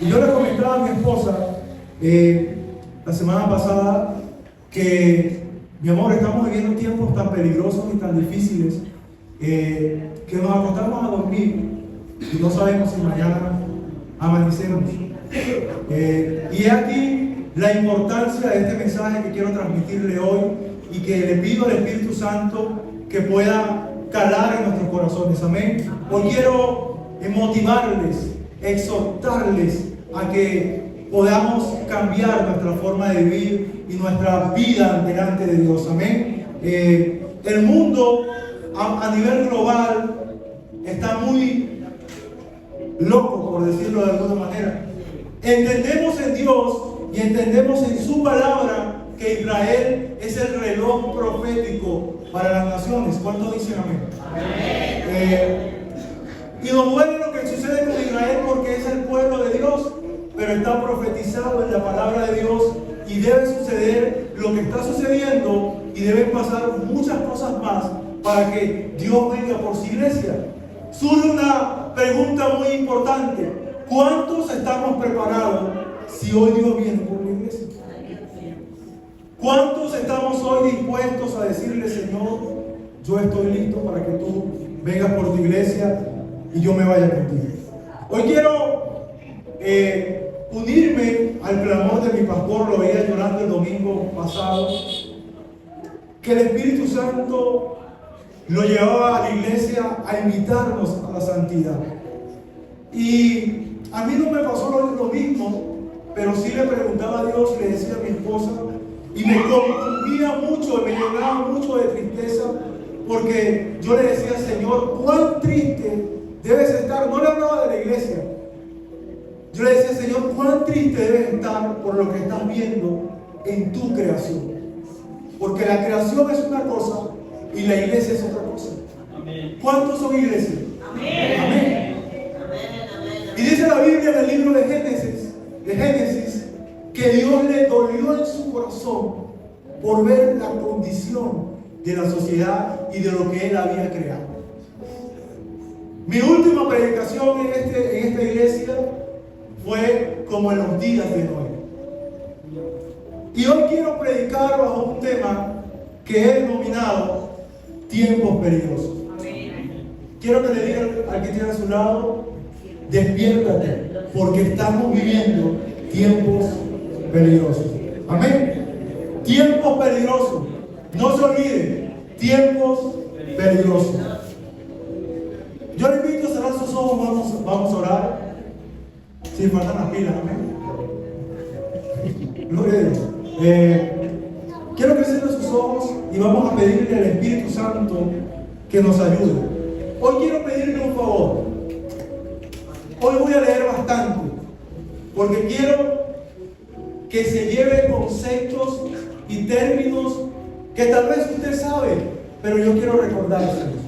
Y yo le comentaba a mi esposa la semana pasada que, mi amor, estamos viviendo tiempos tan peligrosos y tan difíciles que nos acostamos a dormir y no sabemos si mañana amanecemos. Y es aquí la importancia de este mensaje que quiero transmitirle hoy y que le pido al Espíritu Santo que pueda calar en nuestros corazones. Amén. Hoy quiero motivarles, exhortarles a que podamos cambiar nuestra forma de vivir y nuestra vida delante de Dios. Amén. El mundo a nivel global está muy loco, por decirlo de alguna manera. Entendemos en Dios y entendemos en su palabra que Israel es el reloj profético para las naciones. ¿Cuántos dicen amén? Amén. Y nos duele lo que sucede con Israel porque es el pueblo de Dios, pero está profetizado en la palabra de Dios y debe suceder lo que está sucediendo y deben pasar muchas cosas más para que Dios venga por su iglesia. Surge una pregunta muy importante: ¿cuántos estamos preparados si hoy Dios viene por la iglesia? ¿Cuántos estamos hoy dispuestos a decirle, Señor, yo estoy listo para que tú vengas por tu iglesia y yo me vaya contigo? Hoy quiero unirme al clamor de mi pastor, lo veía llorando el domingo pasado, que el Espíritu Santo lo llevaba a la iglesia a invitarnos a la santidad. Y a mí no me pasó lo mismo, pero sí le preguntaba a Dios, le decía a mi esposa, y me confundía mucho, me llenaba mucho de tristeza, porque yo le decía, Señor, cuán triste debes estar. No le hablaba de la iglesia, yo le decía, Señor, cuán triste debes estar por lo que estás viendo en tu creación, porque la creación es una cosa y la iglesia es otra cosa. Amén. ¿Cuántos son iglesias? Amén. Amén. Y dice la Biblia en el libro de Génesis, que Dios le dolió en su corazón por ver la condición de la sociedad y de lo que Él había creado. Mi última predicación en esta iglesia fue como en los días de Noé. Y hoy quiero predicar bajo un tema que he denominado tiempos peligrosos. Quiero que le diga al que tiene a su lado, despiértate, porque estamos viviendo tiempos peligrosos. Amén. Tiempos peligrosos. No se olviden, tiempos peligrosos. Yo le invito a cerrar sus ojos, vamos a orar. Si faltan las pilas, amén. Gloria a Dios. Quiero que cierren sus ojos y vamos a pedirle al Espíritu Santo que nos ayude. Hoy quiero pedirle un favor. Hoy voy a leer bastante, porque quiero que se lleve conceptos y términos que tal vez usted sabe, pero yo quiero recordárselos.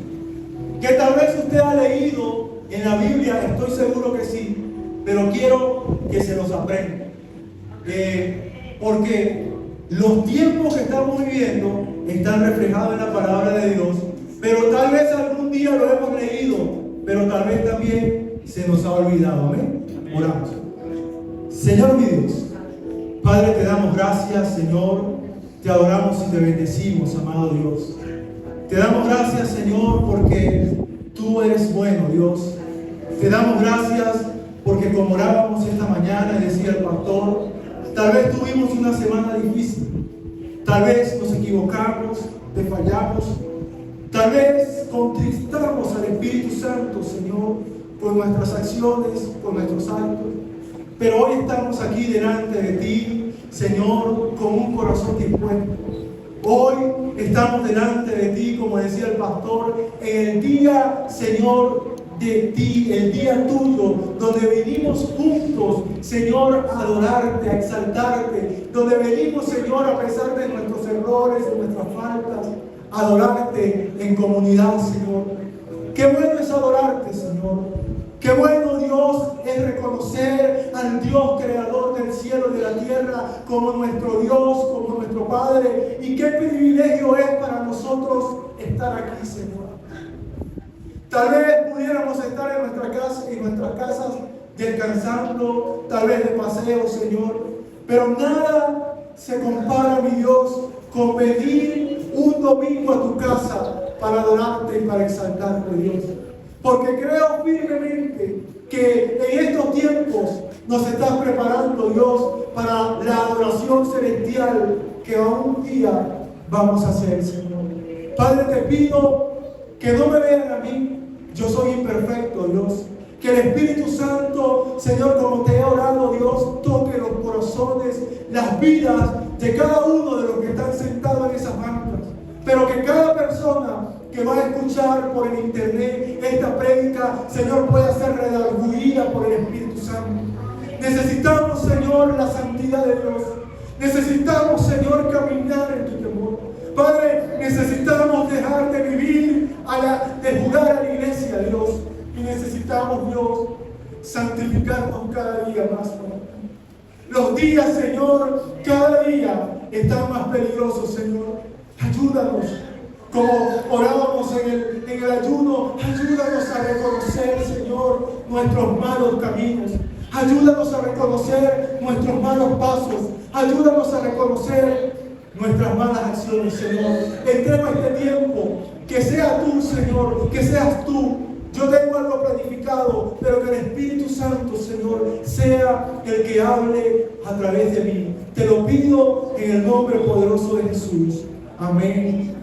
Que tal vez usted ha leído en la Biblia, estoy seguro que sí, pero quiero que se los aprenda. Porque los tiempos que estamos viviendo están reflejados en la palabra de Dios, pero tal vez algún día lo hemos leído, pero tal vez también se nos ha olvidado. Amén. Oramos. Señor mi Dios, Padre, te damos gracias, Señor, te adoramos y te bendecimos, amado Dios. Te damos gracias, Señor, porque tú eres bueno, Dios. Te damos gracias porque como orábamos esta mañana y decía el pastor, tal vez tuvimos una semana difícil, tal vez nos equivocamos, te fallamos, tal vez contristamos al Espíritu Santo, Señor, con nuestras acciones, con nuestros actos, pero hoy estamos aquí delante de ti, Señor, con un corazón dispuesto. Hoy estamos delante de ti, como decía el pastor, en el día, Señor, de ti, el día tuyo, donde venimos juntos, Señor, a adorarte, a exaltarte, donde venimos, Señor, a pesar de nuestros errores, de nuestras faltas, a adorarte en comunidad, Señor. Qué bueno es adorarte, Señor. Qué bueno, Dios, es reconocer al Dios creador del cielo y de la tierra como nuestro Dios, como nuestro Padre. Y qué privilegio es para nosotros estar aquí, Señor. Tal vez pudiéramos estar en nuestras casas descansando, tal vez de paseo, Señor. Pero nada se compara, mi Dios, con venir un domingo a tu casa para adorarte y para exaltarte, Dios. Porque creo firmemente que en estos tiempos nos estás preparando, Dios, para la adoración celestial que un día vamos a hacer, Señor. Padre, te pido que no me vean a mí, yo soy imperfecto, Dios. Que el Espíritu Santo, Señor, como te he orado, Dios, toque los corazones, las vidas de cada uno de los que están sentados en esas bancas. Pero que cada persona que va a escuchar por el internet esta prédica, Señor, pueda ser redarguida por el Espíritu Santo. Necesitamos, Señor, la santidad de Dios. Necesitamos, Señor, caminar en tu temor. Padre, necesitamos dejar de vivir, de jugar a la iglesia, Dios. Y necesitamos, Dios, santificarnos cada día más. Los días, Señor, cada día están más peligrosos, Señor. Ayúdanos. Como orábamos en el ayuno, ayúdanos a reconocer, Señor, nuestros malos caminos. Ayúdanos a reconocer nuestros malos pasos. Ayúdanos a reconocer nuestras malas acciones, Señor. Entrega este tiempo. Que sea tú, Señor, que seas tú. Yo tengo algo planificado, pero que el Espíritu Santo, Señor, sea el que hable a través de mí. Te lo pido en el nombre poderoso de Jesús. Amén.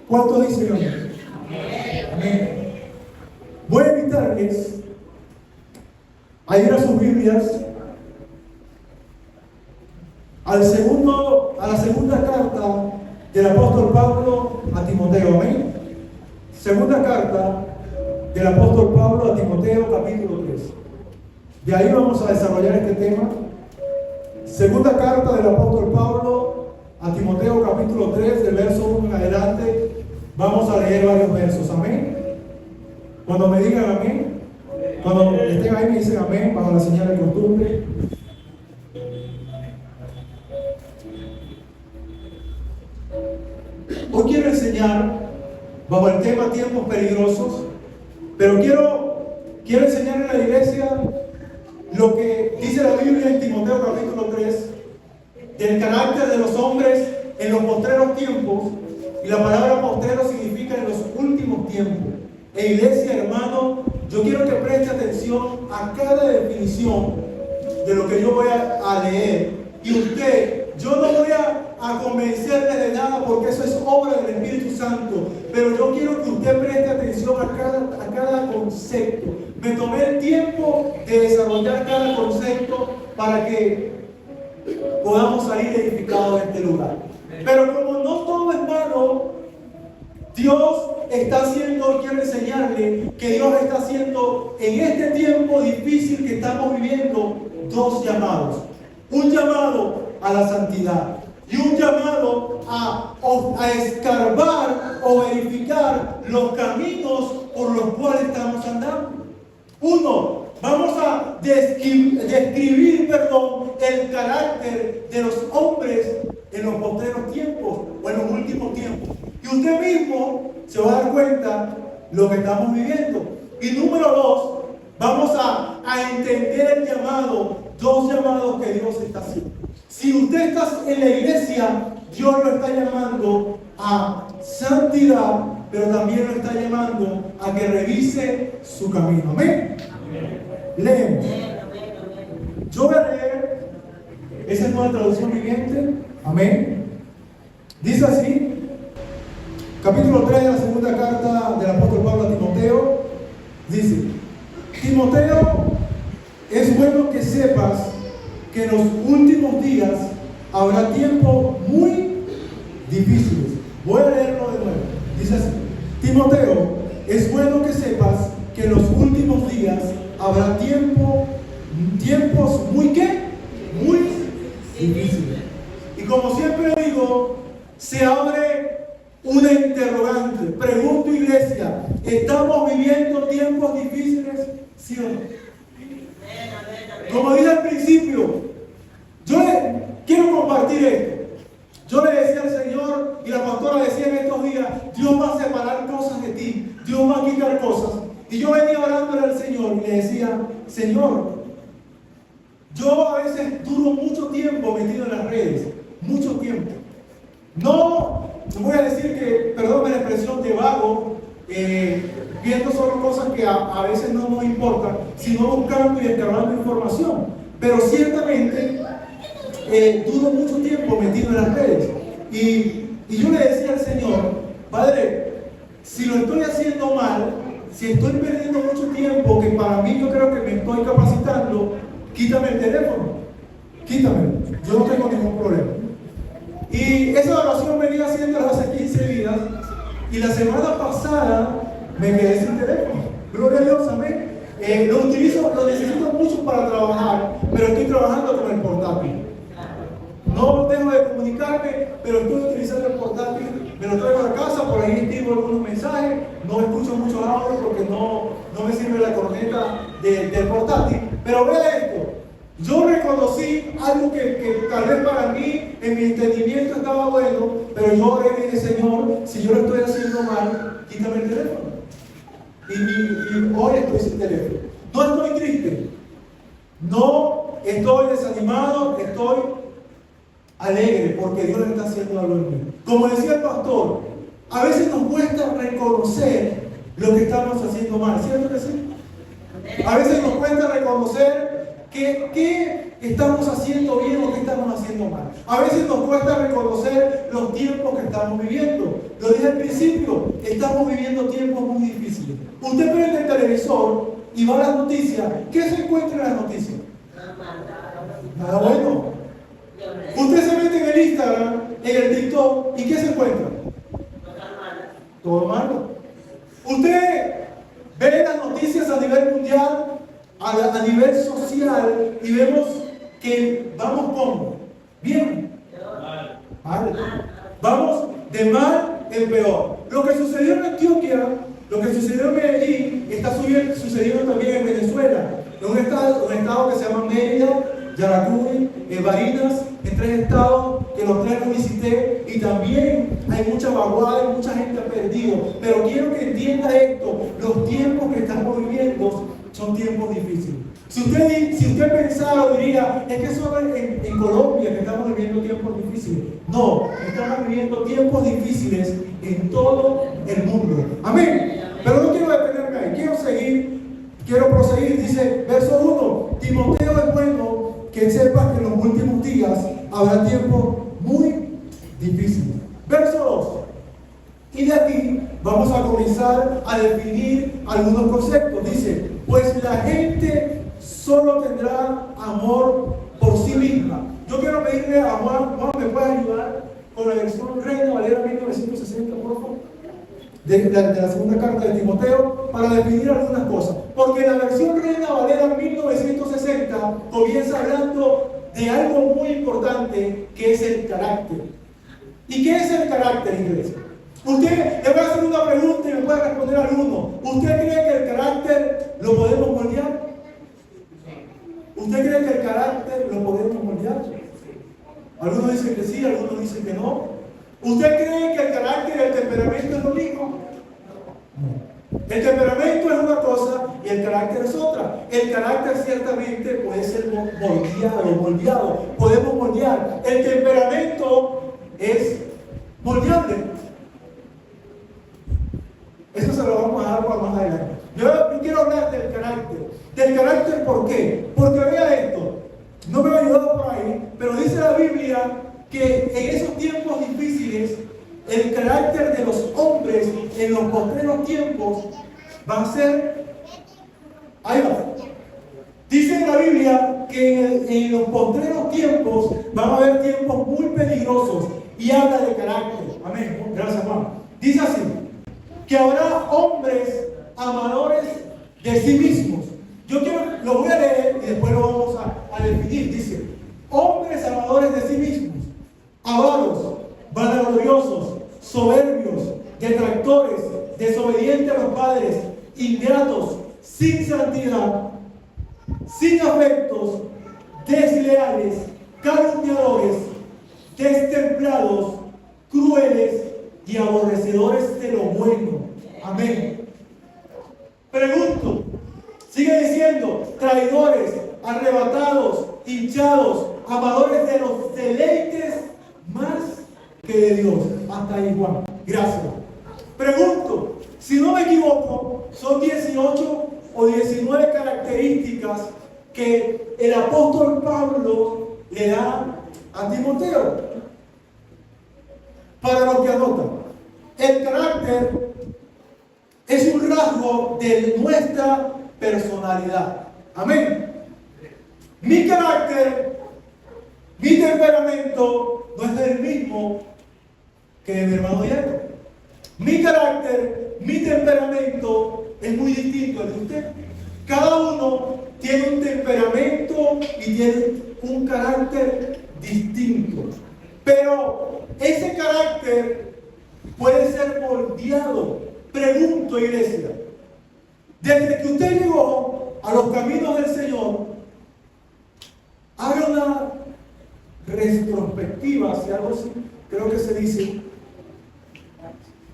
¿Cuántos dicen amén? Amén. Voy a invitarles a ir a sus Biblias a la segunda carta del apóstol Pablo a Timoteo. Amén. Segunda carta del apóstol Pablo a Timoteo, capítulo 3. De ahí vamos a desarrollar este tema. Segunda carta del apóstol Pablo a Timoteo, capítulo 3, del verso 1 en adelante. Vamos a leer varios versos. Amén. Cuando me digan amén, cuando estén ahí me dicen amén, bajo la señal de costumbre. Hoy quiero enseñar bajo el tema tiempos peligrosos, pero quiero enseñar en la iglesia lo que dice la Biblia en Timoteo capítulo 3 del carácter de los hombres en los postreros tiempos. Y la palabra postrero significa en los últimos tiempos. E iglesia, hermano, yo quiero que preste atención a cada definición de lo que yo voy a leer. Y usted, yo no voy a convencerle de nada porque eso es obra del Espíritu Santo, pero yo quiero que usted preste atención a cada concepto. Me tomé el tiempo de desarrollar cada concepto para que podamos salir edificados de este lugar. Pero como no todo es malo, Dios está haciendo, quiero enseñarle que Dios está haciendo en este tiempo difícil que estamos viviendo dos llamados. Un llamado a la santidad y un llamado a escarbar o verificar los caminos por los cuales estamos andando. Uno, vamos a describir el carácter de los hombres en los postreros tiempos o en los últimos tiempos. Y usted mismo se va a dar cuenta lo que estamos viviendo. Y número dos, vamos a entender el llamado, dos llamados que Dios está haciendo. Si usted está en la iglesia, Dios lo está llamando a santidad, pero también lo está llamando a que revise su camino. Amén. Leemos. Yo voy a leer, esa es nueva traducción viviente. Amén. Dice así, capítulo 3 de la segunda carta del apóstol Pablo a Timoteo. Dice: Timoteo, es bueno que sepas que en los últimos días habrá tiempos muy difíciles. Voy a leerlo de nuevo. Dice así: Timoteo, es bueno que sepas que en los últimos días habrá tiempos muy ¿qué? Muy difíciles. Y como siempre digo, se abre una interrogante. Pregunto, iglesia, ¿estamos viviendo tiempos difíciles? ¿Sí o no? Como dije al principio, yo quiero compartir esto. Yo le decía al Señor, y la pastora decía en estos días, Dios va a separar cosas de ti, Dios va a quitar cosas. Y yo venía orándole al Señor y le decía, Señor, yo a veces duro mucho tiempo metido en las redes, mucho tiempo. No voy a decir que, perdón la expresión, de vago, viendo solo cosas que a veces no nos importan, sino buscando y escarbando información. Pero ciertamente duro mucho tiempo metido en las redes. Y yo le decía al Señor, Padre, si lo estoy haciendo mal, si estoy perdiendo mucho tiempo, que para mí yo creo que me estoy capacitando, quítame el teléfono, quítamelo, yo no tengo ningún problema. Y esa oración venía haciéndola hace 15 días, y la semana pasada me quedé sin teléfono. Gloria a Dios, amén. Lo necesito mucho para trabajar, pero estoy trabajando con el portátil. No dejo de comunicarme, pero estoy utilizando el portátil, me lo traigo a casa, por ahí escribo algunos mensajes, no escucho muchos audios porque no me sirve la corneta del portátil. Pero vea esto, yo reconocí algo que tal vez para mí, en mi entendimiento estaba bueno, pero yo oré y dije, Señor, si yo lo estoy haciendo mal, quítame el teléfono. Y hoy estoy sin teléfono. No estoy triste, no estoy desanimado, estoy alegre porque Dios le está haciendo algo en mí. Como decía el pastor, a veces nos cuesta reconocer lo que estamos haciendo mal, ¿cierto que sí? A veces nos cuesta reconocer qué estamos haciendo bien o qué estamos haciendo mal. A veces nos cuesta reconocer los tiempos que estamos viviendo. Lo dije al principio, estamos viviendo tiempos muy difíciles. Usted prende el televisor y va a las noticias. ¿Qué se encuentra en las noticias? Nada bueno. Usted se mete en el Instagram, en el TikTok, ¿y qué se encuentra? Todo malo. Usted ve las noticias a nivel mundial, a nivel social, y vemos que vamos como bien. Mal. Vamos de mal en peor. Lo que sucedió en Antioquia, lo que sucedió en Medellín, está sucediendo también en Venezuela. En un estado que se llama Mérida, Yaracuy, Barinas, en 3 estados que los 3 los visité, y también hay mucha vaguada y mucha gente ha perdido. Pero quiero que entienda esto: los tiempos que estamos viviendo son tiempos difíciles. Si usted pensara o diría, es que solo en Colombia que estamos viviendo tiempos difíciles. No, estamos viviendo tiempos difíciles en todo el mundo. Amén. Pero no quiero detenerme ahí, quiero proseguir. Dice, verso 1, Timoteo, es bueno que sepas que en los últimos días habrá tiempos muy difíciles. Verso 2. Y de aquí vamos a comenzar a definir algunos conceptos. Dice, pues la gente solo tendrá amor por sí misma. Yo quiero pedirle a Juan, ¿me puede ayudar con la versión Reina Valera 1960, por favor? De la segunda carta de Timoteo, para definir algunas cosas. Porque la versión Reina Valera 1960 comienza hablando de algo muy importante, que es el carácter. ¿Y qué es el carácter, iglesia? Usted, le voy a hacer una pregunta y me puede responder alguno. ¿Usted cree que el carácter lo podemos moldear? ¿Usted cree que el carácter lo podemos moldear? Algunos dicen que sí, algunos dicen que no. ¿Usted cree que el carácter y el temperamento es lo mismo? No. El temperamento es una cosa y el carácter es otra. El carácter ciertamente puede ser moldeado. Podemos moldear. El temperamento es moldeable. Eso se lo vamos a dar para más adelante. Yo quiero hablar del carácter. ¿Del carácter por qué? Porque vea esto. No me ha ayudado por ahí, pero dice la Biblia que en esos tiempos difíciles, el carácter de los hombres en los postreros tiempos va a ser... Ahí va. Dice en la Biblia que en los postreros tiempos van a haber tiempos muy peligrosos, y habla de carácter. Amén. Gracias, Juan. Dice así, que habrá hombres amadores de sí mismos. Lo voy a leer y después lo vamos a definir. Dice, hombres amadores de sí mismos, avaros, vanagloriosos, soberbios, detractores, desobedientes a los padres, ingratos, sin santidad, sin afectos, desleales, calumniadores, destemplados, crueles y aborrecedores de lo bueno. Amén. Pregunto, Sigue diciendo, traidores, arrebatados, hinchados, amadores de los deleites más que de Dios. Hasta ahí, Juan. Gracias. Pregunto, si no me equivoco, son 18 o 19 características que el apóstol Pablo le da a Timoteo. Para los que anotan, el carácter es un rasgo de nuestra personalidad. Amén. Mi carácter, mi temperamento no es el mismo que de mi hermano Diego. Mi carácter, mi temperamento es muy distinto al de usted. Cada uno tiene un temperamento y tiene un carácter distinto. Pero ese carácter puede ser moldeado. Pregunto, iglesia, desde que usted llegó a los caminos del Señor, haga una retrospectiva, si algo así, creo que se dice,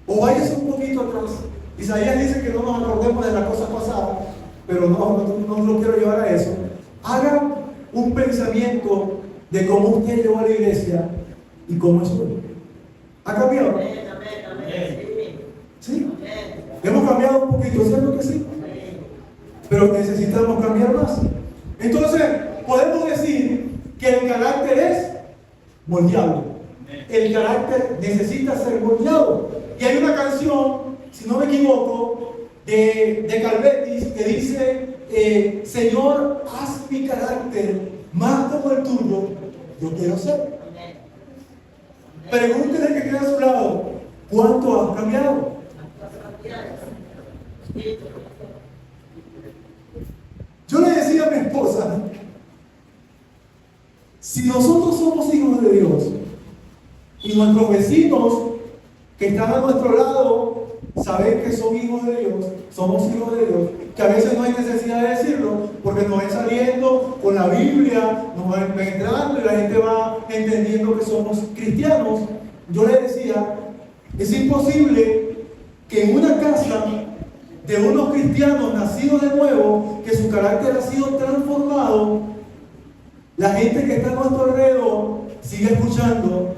o váyase un poquito atrás. Isaías dice que no nos acordemos de las cosas pasadas, pero no lo quiero llevar a eso. Haga un pensamiento de cómo usted llegó a la iglesia y cómo es hoy. ¿Ha cambiado? ¿Sí? Hemos cambiado un poquito, ¿cierto que sí? Pero necesitamos cambiar más. Entonces, podemos decir que el carácter es moldeable. El carácter necesita ser moldeado. Y hay una canción, si no me equivoco, de Calvetis que dice, Señor, haz mi carácter más como el tuyo, yo quiero ser. Pregúntele que queda a su lado, ¿cuánto has cambiado? Yo le decía a mi esposa, si nosotros somos hijos de Dios y nuestros vecinos que están a nuestro lado saben que son hijos de Dios, somos hijos de Dios, que a veces no hay necesidad de decirlo porque nos ven saliendo con la Biblia, nos van entrando y la gente va entendiendo que somos cristianos. Yo le decía, es imposible que en una casa de unos cristianos nacidos de nuevo, que su carácter ha sido transformado, la gente que está a nuestro alrededor sigue escuchando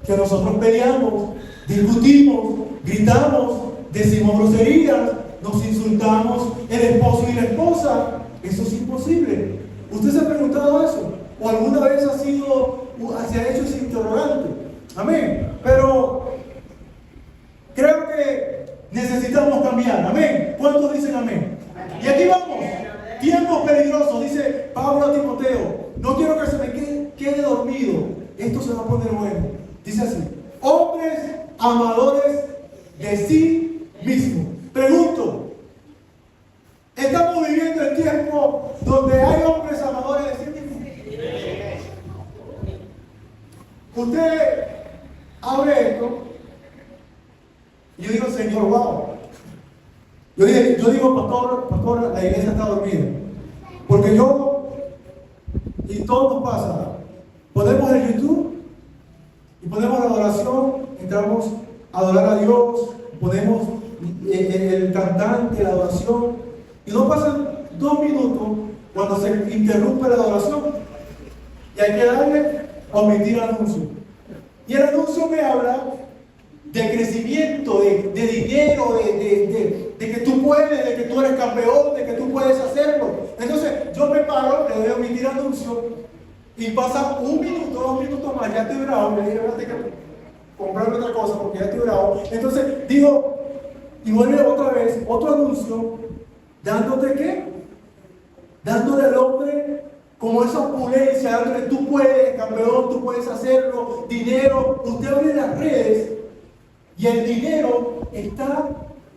que nosotros peleamos, discutimos, gritamos, decimos groserías, nos insultamos el esposo y la esposa. Eso es imposible. ¿Usted se ha preguntado eso? ¿O alguna vez se ha hecho ese interrogante? Amén. Pero creo que necesitamos cambiar. Amén. ¿Cuántos dicen amén? Y aquí vamos. Tiempos peligrosos, dice Pablo a Timoteo. No quiero que se me quede dormido. Esto se va a poner bueno. Dice así: hombres amadores de sí mismos. Pregunto, ¿estamos viviendo el tiempo donde hay hombres amadores de sí mismos? Usted abre esto y yo digo, Señor, wow. Yo digo, pastor, la iglesia está dormida. Porque y todo nos pasa. Ponemos el YouTube y ponemos la adoración, entramos a adorar a Dios, ponemos el cantante, la adoración, y no pasan 2 minutos cuando se interrumpe la adoración y hay que darle omitir anuncio. Y el anuncio me habla de crecimiento, de dinero, de que tú puedes, de que tú eres campeón, de que tú puedes hacerlo. Entonces yo me paro, le doy a omitir anuncio y pasa 1 minuto, 2 minutos más, ya estoy bravo, me dije, voy a tener que comprarme otra cosa porque ya estoy bravo. Entonces digo, y vuelve otra vez, otro anuncio, dándote ¿qué? Dándole al hombre como esa opulencia, dándole tú puedes, campeón, tú puedes hacerlo, dinero. Usted abre las redes y el dinero está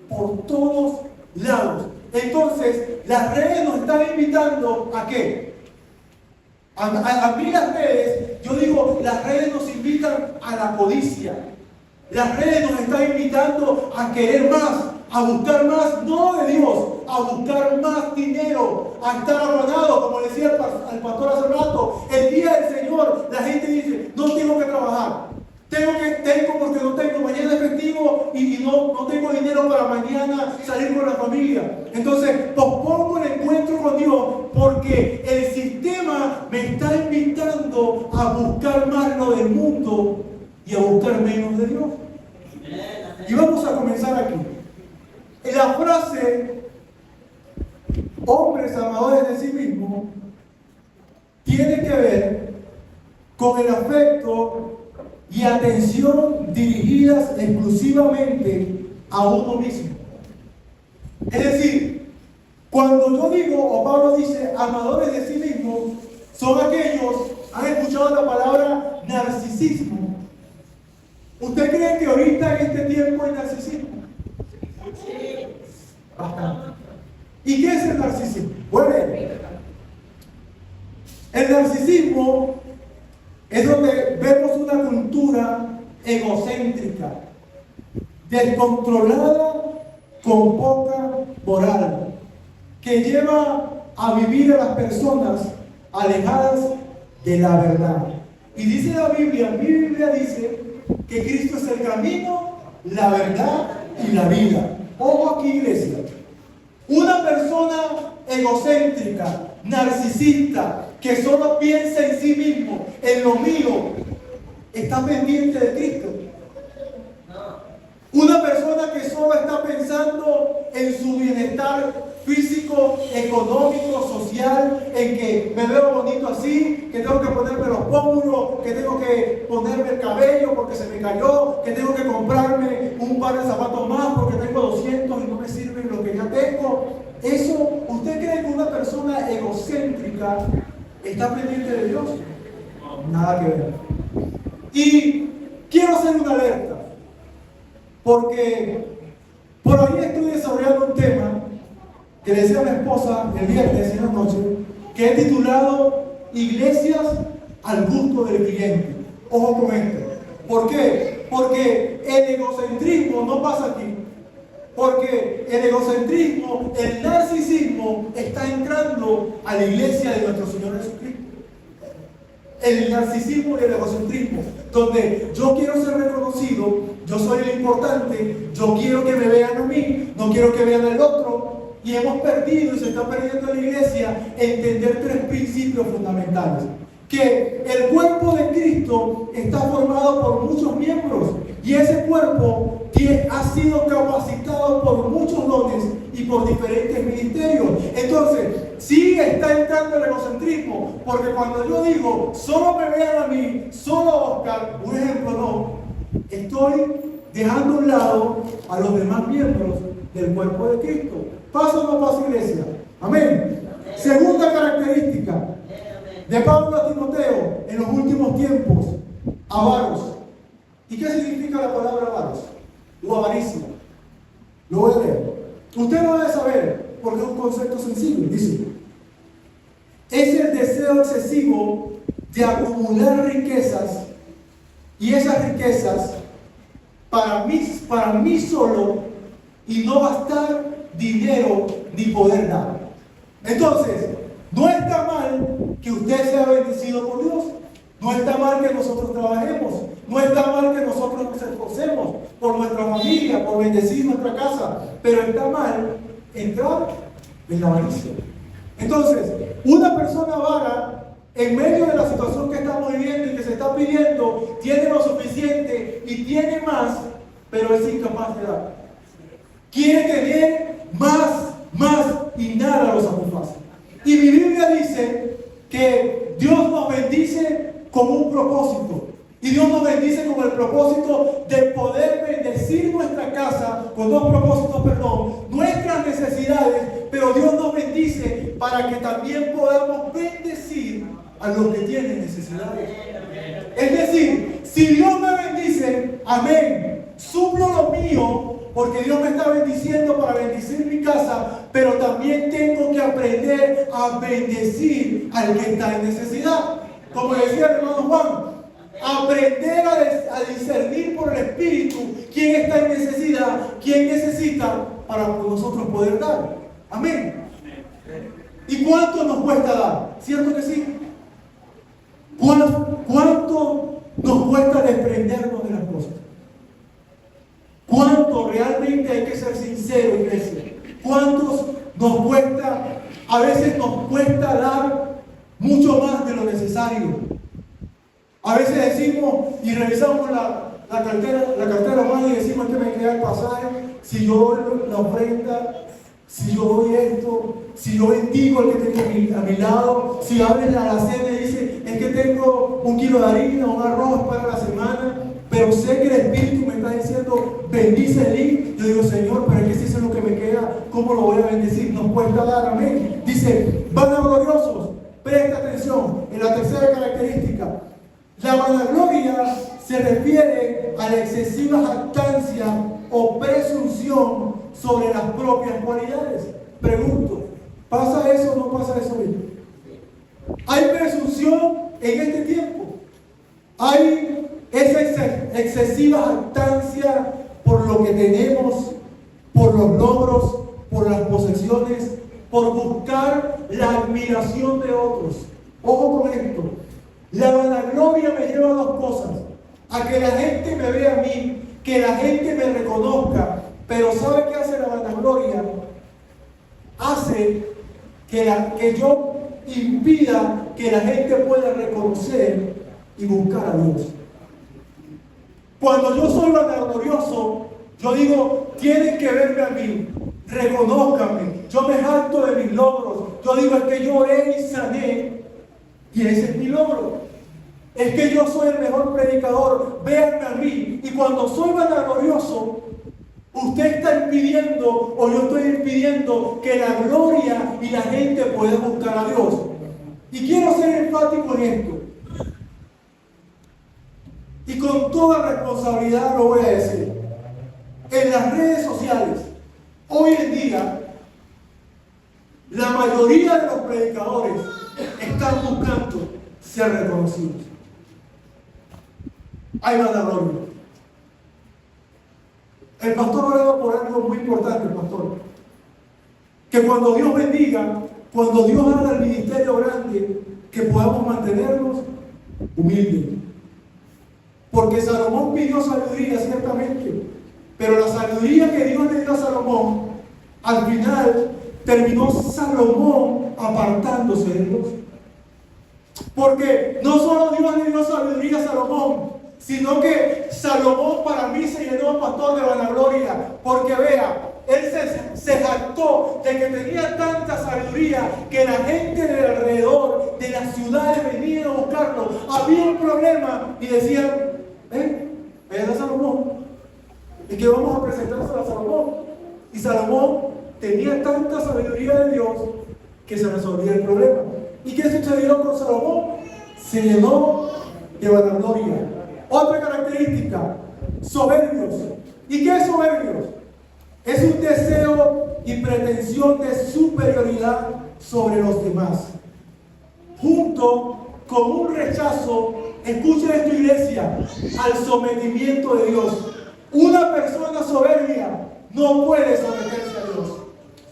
por todos lados. Entonces, las redes nos están invitando ¿a qué? A mí las redes, yo digo, las redes nos invitan a la codicia. Las redes nos están invitando a querer más, a buscar más, no de Dios, a buscar más dinero, a estar afanado, como decía el pastor hace rato. El día del Señor, la gente dice, no tengo que trabajar. Tengo porque no tengo, mañana es festivo y no tengo dinero para mañana salir con la familia. Entonces, pospongo mundo y a buscar menos de Dios. Y vamos a comenzar aquí. En la frase, hombres amadores de sí mismos, tiene que ver con el afecto y atención dirigidas exclusivamente a uno mismo. Es decir, cuando yo digo, o Pablo dice, amadores de sí mismos, son aquellos, han escuchado la palabra narcisismo. ¿Usted cree que ahorita en este tiempo hay narcisismo? Bastante. ¿Y qué es el narcisismo? Bueno, el narcisismo es donde vemos una cultura egocéntrica, descontrolada, con poca moral, que lleva a vivir a las personas alejadas de la verdad. Y dice la Biblia, mi Biblia dice que Cristo es el camino, la verdad y la vida. Ojo aquí, iglesia. Una persona egocéntrica, narcisista, que solo piensa en sí mismo, en lo mío, está pendiente de Cristo. Una persona que solo está pensando en su bienestar físico, económico, social, en que me veo bonito así, que tengo que ponerme los pómulos, que tengo que ponerme el cabello porque se me cayó, que tengo que comprarme un par de zapatos más porque tengo 200 y no me sirven lo que ya tengo. Eso, ¿usted cree que una persona egocéntrica está pendiente de Dios? Nada que ver. Y quiero hacer una alerta, porque por ahí estoy desarrollando un tema que le decía a mi esposa el viernes en la noche, que he titulado Iglesias al gusto del cliente. Ojo con esto. ¿Por qué? Porque el egocentrismo no pasa aquí. Porque el egocentrismo, el narcisismo está entrando a la iglesia de nuestro Señor Jesucristo. El narcisismo y el egocentrismo, donde yo quiero ser reconocido, yo soy el importante, yo quiero que me vean a mí, no quiero que vean al otro. Y hemos perdido y se está perdiendo en la iglesia entender tres principios fundamentales. Que el cuerpo de Cristo está formado por muchos miembros y ese cuerpo ha sido capacitado por muchos dones y por diferentes ministerios. Entonces, sí está entrando el egocentrismo, porque cuando yo digo, solo me vean a mí, solo a Oscar, un ejemplo no, estoy dejando a un lado a los demás miembros del cuerpo de Cristo. ¿Pasa o no pasa, iglesia? Amén. Segunda característica de Pablo a Timoteo en los últimos tiempos: avaros. ¿Y qué significa la palabra avaros? O avaricia. Lo voy a leer. Usted lo debe saber porque es un concepto sencillo. Dice: es el deseo excesivo de acumular riquezas, y esas riquezas para mí solo, y no gastar dinero ni poder dar. Entonces, no está mal que usted sea bendecido por Dios. No está mal que nosotros trabajemos. No está mal que nosotros nos esforcemos por nuestra familia, por bendecir nuestra casa. Pero está mal entrar en la avaricia. Entonces, una persona avara, en medio de la situación que estamos viviendo y que se está pidiendo, tiene lo suficiente y tiene más, pero es incapaz de dar. Quiere tener más y nada lo satisface. Y mi Biblia dice que Dios nos bendice con un propósito. Y Dios nos bendice con el propósito de poder bendecir nuestra casa, con dos propósitos, perdón, nuestras necesidades, pero Dios nos bendice para que también podamos bendecir a los que tienen necesidades. Es decir, si Dios me bendice, amén, suplo lo mío, porque Dios me está bendiciendo para bendecir mi casa, pero también tengo que aprender a bendecir al que está en necesidad. Como decía el hermano Juan, aprender a discernir por el Espíritu quién está en necesidad, quién necesita, para nosotros poder dar. Amén. ¿Y cuánto nos cuesta dar? ¿Cierto que sí? ¿Cuánto nos cuesta desprendernos de las cosas? ¿Cuánto realmente hay que ser sincero, iglesia? ¿Cuántos nos cuesta? A veces nos cuesta dar mucho más de lo necesario. A veces decimos y revisamos la cartera humana y decimos que me queda el pasaje, si yo doy la ofrenda, si yo doy esto, si yo bendigo al que tengo a mi lado, si abres la alacena y dice, es que tengo 1 kilo de harina, un arroz para la semana, pero sé que el Espíritu me está diciendo, bendice el link. Yo digo, Señor, pero es que si eso es lo que me queda, ¿cómo lo voy a bendecir? Nos cuesta dar, amén. Dice, vanagloriosos, presta atención, en la tercera característica, la vanagloria se refiere a la excesiva jactancia o presunción sobre las propias cualidades. Pregunto, ¿pasa eso o no pasa eso bien? ¿Hay presunción en este tiempo? ¿Hay esa excesiva jactancia por lo que tenemos, por los logros, por las posesiones, por buscar la admiración de otros? Ojo con esto. La vanagloria me lleva a dos cosas: a que la gente me vea a mí, que la gente me reconozca. Pero ¿sabe qué hace la vanagloria? Hace que yo impida que la gente pueda reconocer y buscar a Dios. Cuando yo soy vanaglorioso, yo digo, tienen que verme a mí, reconózcanme, yo me jacto de mis logros, yo digo, es que yo oré y sané, y ese es mi logro. Es que yo soy el mejor predicador, véanme a mí. Y cuando soy vanaglorioso, usted está impidiendo, o yo estoy impidiendo, que la gloria y la gente pueda buscar a Dios. Y quiero ser enfático en esto. Y con toda responsabilidad lo voy a decir. En las redes sociales, hoy en día, la mayoría de los predicadores están buscando ser reconocidos. Hay vanagloria. El pastor oraba por algo muy importante, el pastor. Que cuando Dios bendiga, cuando Dios haga el ministerio grande, que podamos mantenernos humildes. Porque Salomón pidió sabiduría, ciertamente. Pero la sabiduría que Dios le dio a Salomón, al final terminó Salomón apartándose de Dios. Porque no solo Dios le dio sabiduría a Salomón, sino que Salomón para mí se llenó, pastor, de vanagloria. Porque vea, él se jactó de que tenía tanta sabiduría que la gente de alrededor de las ciudades venían a buscarlo. Había un problema y decían, allá está Salomón, y que vamos a presentárselo a Salomón. Y Salomón tenía tanta sabiduría de Dios que se resolvía el problema. ¿Y qué sucedió con Salomón? Se llenó de vanagloria. Otra característica, soberbios. ¿Y qué es soberbios? Es un deseo y pretensión de superioridad sobre los demás, junto con un rechazo, escuchen esto, iglesia, al sometimiento de Dios. Una persona soberbia no puede someterse a Dios.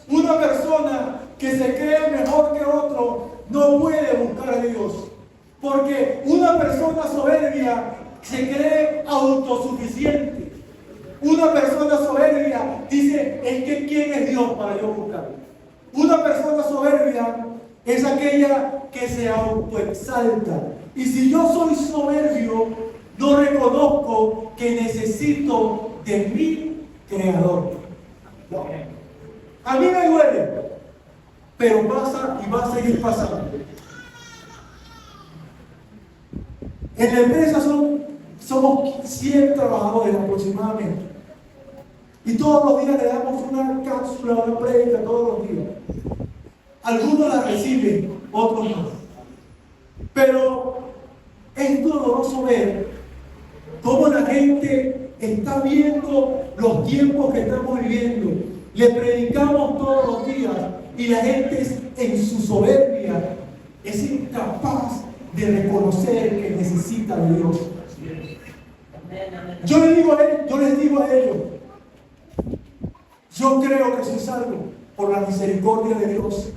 Una persona que se cree mejor que otro no puede buscar a Dios. Porque una persona soberbia se cree autosuficiente. Una persona soberbia dice, es que ¿quién es Dios para yo buscarlo? Una persona soberbia es aquella que se autoexalta. Y si yo soy soberbio, no reconozco que necesito de mi Creador. No. A mí me duele, pero pasa y va a seguir pasando. En la empresa somos 100 trabajadores aproximadamente. Y todos los días le damos una cápsula, una prédica, todos los días. Algunos la reciben, otros no. Pero es doloroso ver cómo la gente está viendo los tiempos que estamos viviendo. Le predicamos todos los días y la gente en su soberbia es incapaz de reconocer que necesita de Dios. Yo les digo a ellos, yo creo que soy salvo por la misericordia de Dios.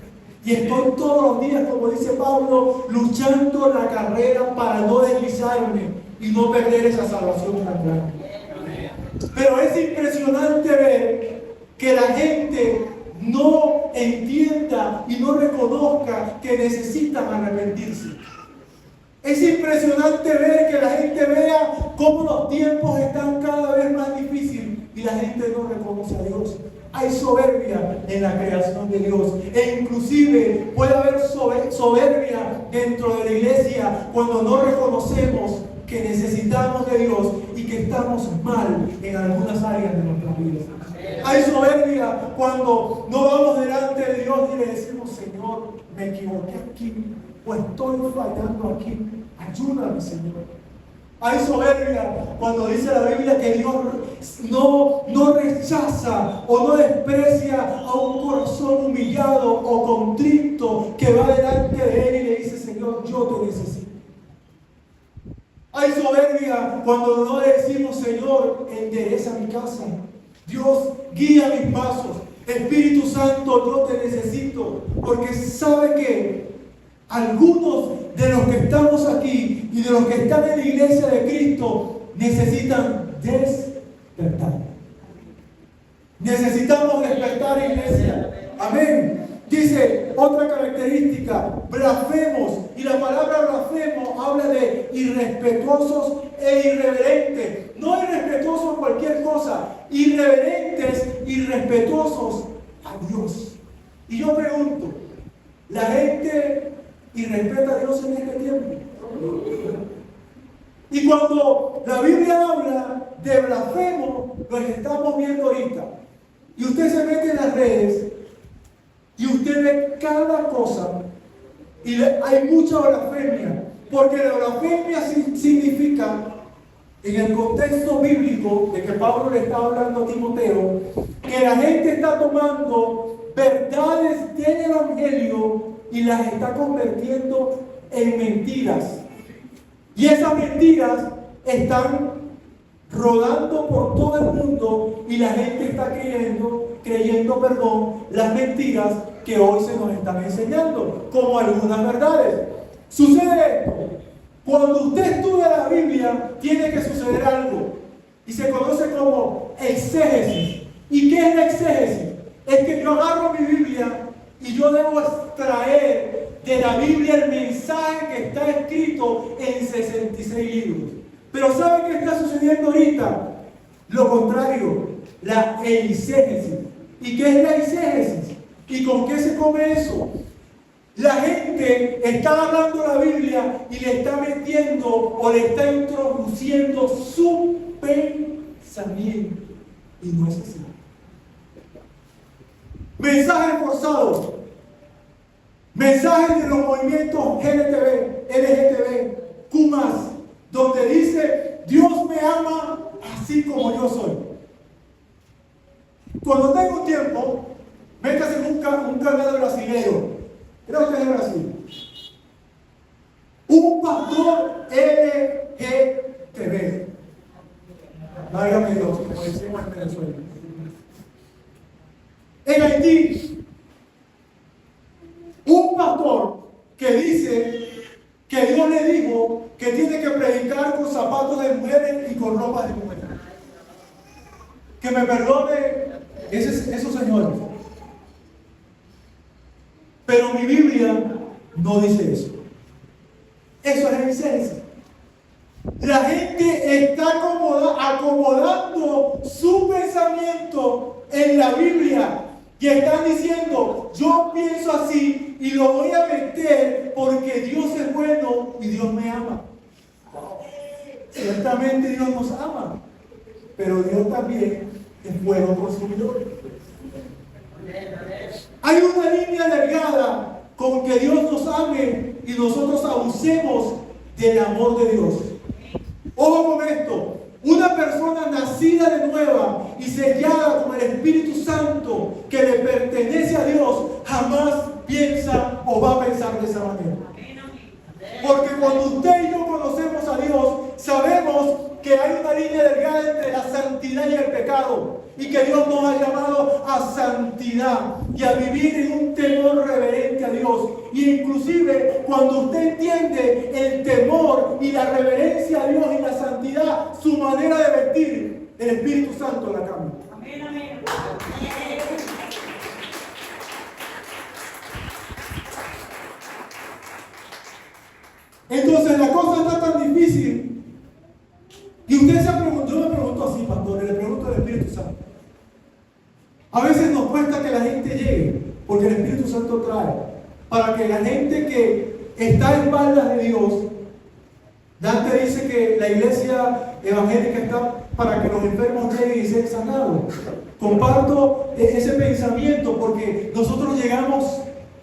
Y estoy todos los días, como dice Pablo, luchando la carrera para no deslizarme y no perder esa salvación tan grande. Pero es impresionante ver que la gente no entienda y no reconozca que necesitan arrepentirse. Es impresionante ver que la gente vea cómo los tiempos están cada vez más difíciles y la gente no reconoce a Dios. Hay soberbia en la creación de Dios. E inclusive puede haber soberbia dentro de la iglesia cuando no reconocemos que necesitamos de Dios y que estamos mal en algunas áreas de nuestras vidas. Hay soberbia cuando no vamos delante de Dios y le decimos: Señor, me equivoqué aquí o estoy fallando aquí. Ayúdame, Señor. Hay soberbia cuando dice la Biblia que Dios no rechaza o no desprecia a un corazón humillado o contrito que va delante de Él y le dice: Señor, yo te necesito. Hay soberbia cuando no le decimos: Señor, endereza mi casa. Dios, guía mis pasos. Espíritu Santo, yo te necesito. Porque sabe que algunos de los que estamos aquí y de los que están en la iglesia de Cristo necesitan despertar. Necesitamos despertar, iglesia. Amén. Dice otra característica: blasfemos. Y la palabra blasfemo habla de irrespetuosos e irreverentes. No irrespetuosos a cualquier cosa, irreverentes, irrespetuosos a Dios. Y yo pregunto, ¿la gente irrespeta a Dios en este tiempo? Y cuando la Biblia habla de blasfemo, lo que estamos viendo ahorita, y usted se mete en las redes y usted ve cada cosa, y hay mucha blasfemia, porque la blasfemia significa, en el contexto bíblico de que Pablo le está hablando a Timoteo, que la gente está tomando verdades del Evangelio y las está convirtiendo en mentiras. Y esas mentiras están rodando por todo el mundo y la gente está creyendo, las mentiras que hoy se nos están enseñando, como algunas verdades. Sucede esto: cuando usted estudia la Biblia, tiene que suceder algo, y se conoce como exégesis. ¿Y qué es la exégesis? Es que yo agarro mi Biblia y yo debo extraer de la Biblia el mensaje que está escrito en 66 libros. Pero ¿sabe qué está sucediendo ahorita? Lo contrario, la eisegesis. ¿Y qué es la eisegesis? ¿Y con qué se come eso? La gente está agarrando la Biblia y le está metiendo o le está introduciendo su pensamiento. Y no es así. Mensajes forzados. Mensajes de los movimientos LGTB, Q+, donde dice: Dios me ama así como yo soy. Cuando tengo tiempo, métase en un canal brasileño. Creo que es de Brasil. Un pastor LGTB. Válgame Dios, como decimos en Venezuela. En Haití, un pastor que dice que Dios le dijo que tiene que predicar con zapatos de mujeres y con ropa de mujeres. Que me perdone esos señores. Pero mi Biblia no dice eso. Eso es licencia. La gente está acomodando su pensamiento en la Biblia y están diciendo: yo pienso así y lo voy a meter porque Dios es bueno y Dios me ama. Ciertamente Dios nos ama, pero Dios también es fuego consumidor. Hay una línea delgada con que Dios nos ame y nosotros abusemos del amor de Dios. Ojo con esto: una persona nacida de nueva y sellada con el Espíritu Santo que le pertenece a Dios jamás piensa o va a pensar de esa manera. Porque cuando usted y yo conocemos a Dios, sabemos que hay una línea delgada entre la santidad y el pecado, y que Dios nos ha llamado a santidad y a vivir en un temor reverente a Dios. Y inclusive cuando usted entiende el temor y la reverencia a Dios y la santidad, su manera de vestir, el Espíritu Santo la cambia. Amén, amén. Entonces la cosa cosa está tan difícil. Y usted se preguntado, yo me pregunto así, pastor, y le pregunto al Espíritu Santo. A veces nos cuesta que la gente llegue, porque el Espíritu Santo trae, para que la gente que está a espaldas de Dios, Dante dice que la iglesia evangélica está para que los enfermos lleguen y sean sanados. Comparto ese pensamiento porque nosotros llegamos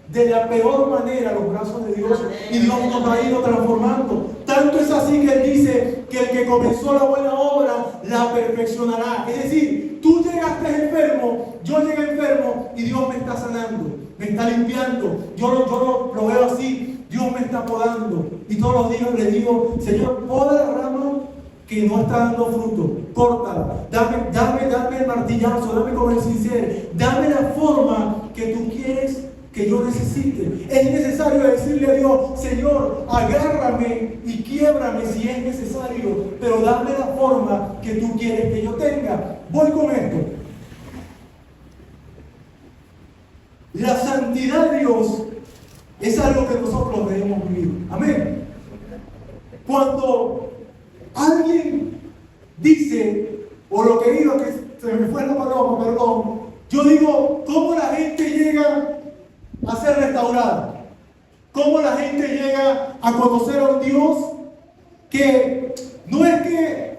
de la peor manera a los brazos de Dios y Dios nos ha ido transformando. Tanto es así que Él dice que el que comenzó la buena obra la perfeccionará. Es decir, tú llegaste enfermo, yo llegué enfermo y Dios me está sanando, me está limpiando. Yo lo veo así, Dios me está podando. Y todos los días le digo, Señor, poda la rama que no está dando fruto, córtala, dame el martillazo, dame con el cincel, dame la forma que tú quieres que yo necesite. Es necesario decirle a Dios, Señor, agárrame y quiébrame si es necesario, pero dame la forma que tú quieres que yo tenga. Voy con esto. La santidad de Dios es algo que nosotros debemos vivir. Amén. Cuando alguien dice, o lo que digo, que se me fue la palabra, perdón, yo digo, ¿cómo la gente llega a ser restaurada? ¿Cómo la gente llega a conocer a un Dios que no es que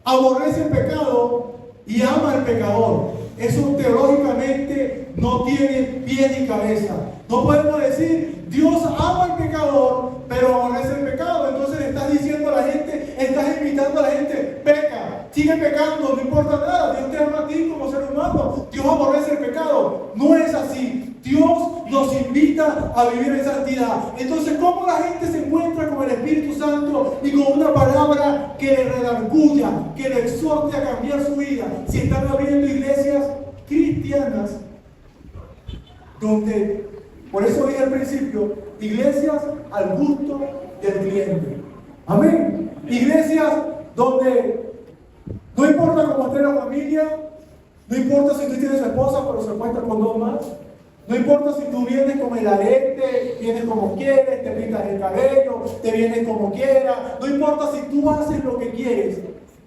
aborrece el pecado y ama al pecador? Eso teológicamente no tiene pie ni cabeza. No podemos decir, Dios ama al pecador, pero aborrece el pecado. Entonces le estás diciendo a la gente, estás invitando a la gente, peca, sigue pecando, no importa nada. Dios te ama a ti como ser humano. Dios aborrece el pecado. No es así. Dios nos invita a vivir en santidad. Entonces, ¿cómo la gente se encuentra con el Espíritu Santo y con una palabra que le redarguya, que le exhorte a cambiar su vida? Si están abriendo iglesias cristianas, donde, por eso dije al principio, iglesias al gusto del cliente. Amén. Iglesias donde no importa cómo esté la familia, no importa si tú tienes esposa pero se encuentra con dos más. No importa si tú vienes con el arete, vienes como quieres, te pintas el cabello, te vienes como quieras. No importa si tú haces lo que quieres.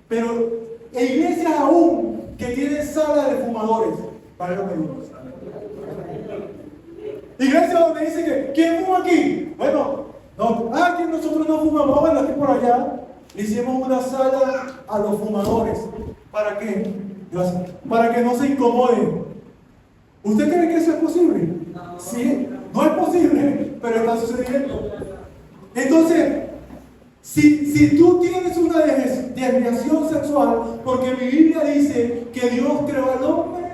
Pero iglesias aún que tienen sala de fumadores. Para lo que digo. Iglesias donde dice que, ¿quién fuma aquí? Bueno, no, aquí nosotros no fumamos, bueno, aquí por allá. Hicimos una sala a los fumadores. ¿Para qué? Para que no se incomoden. ¿Usted cree que eso es posible? No. Sí, no es posible, pero está sucediendo. Entonces, si tú tienes una desviación sexual, porque mi Biblia dice que Dios creó al hombre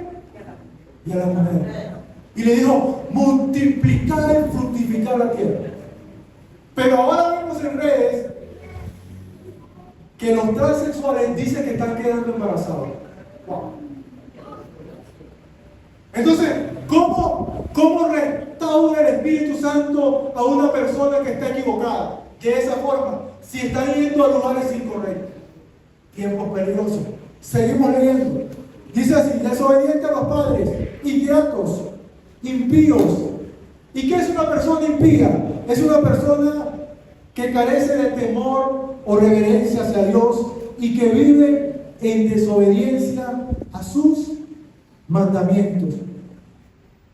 y a la mujer, y le dijo, multiplicar y fructificar la tierra. Pero ahora vemos en redes que los transexuales dicen que están quedando embarazados. Wow. Entonces, ¿cómo restaura el Espíritu Santo a una persona que está equivocada? De esa forma, si está yendo a lugares incorrectos, tiempos peligrosos. Seguimos leyendo. Dice así, desobediente a los padres, ingratos, impíos. ¿Y qué es una persona impía? Es una persona que carece de temor o reverencia hacia Dios y que vive en desobediencia a sus mandamientos.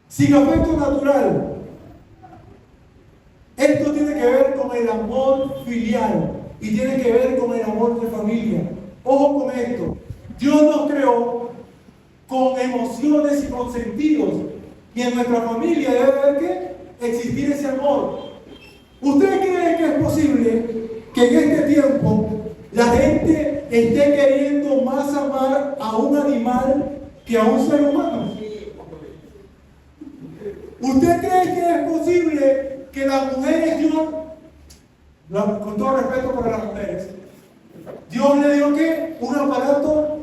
Sin afecto natural. Esto tiene que ver con el amor filial y tiene que ver con el amor de familia. Ojo con esto. Dios nos creó con emociones y con sentidos. Y en nuestra familia debe haber que existir ese amor. ¿Usted cree que es posible que en este tiempo la gente esté queriendo más amar a un animal que a un ser humano? ¿Usted cree que es posible que las mujeres, Dios, con todo respeto para las mujeres, Dios le dio ¿qué? Un aparato,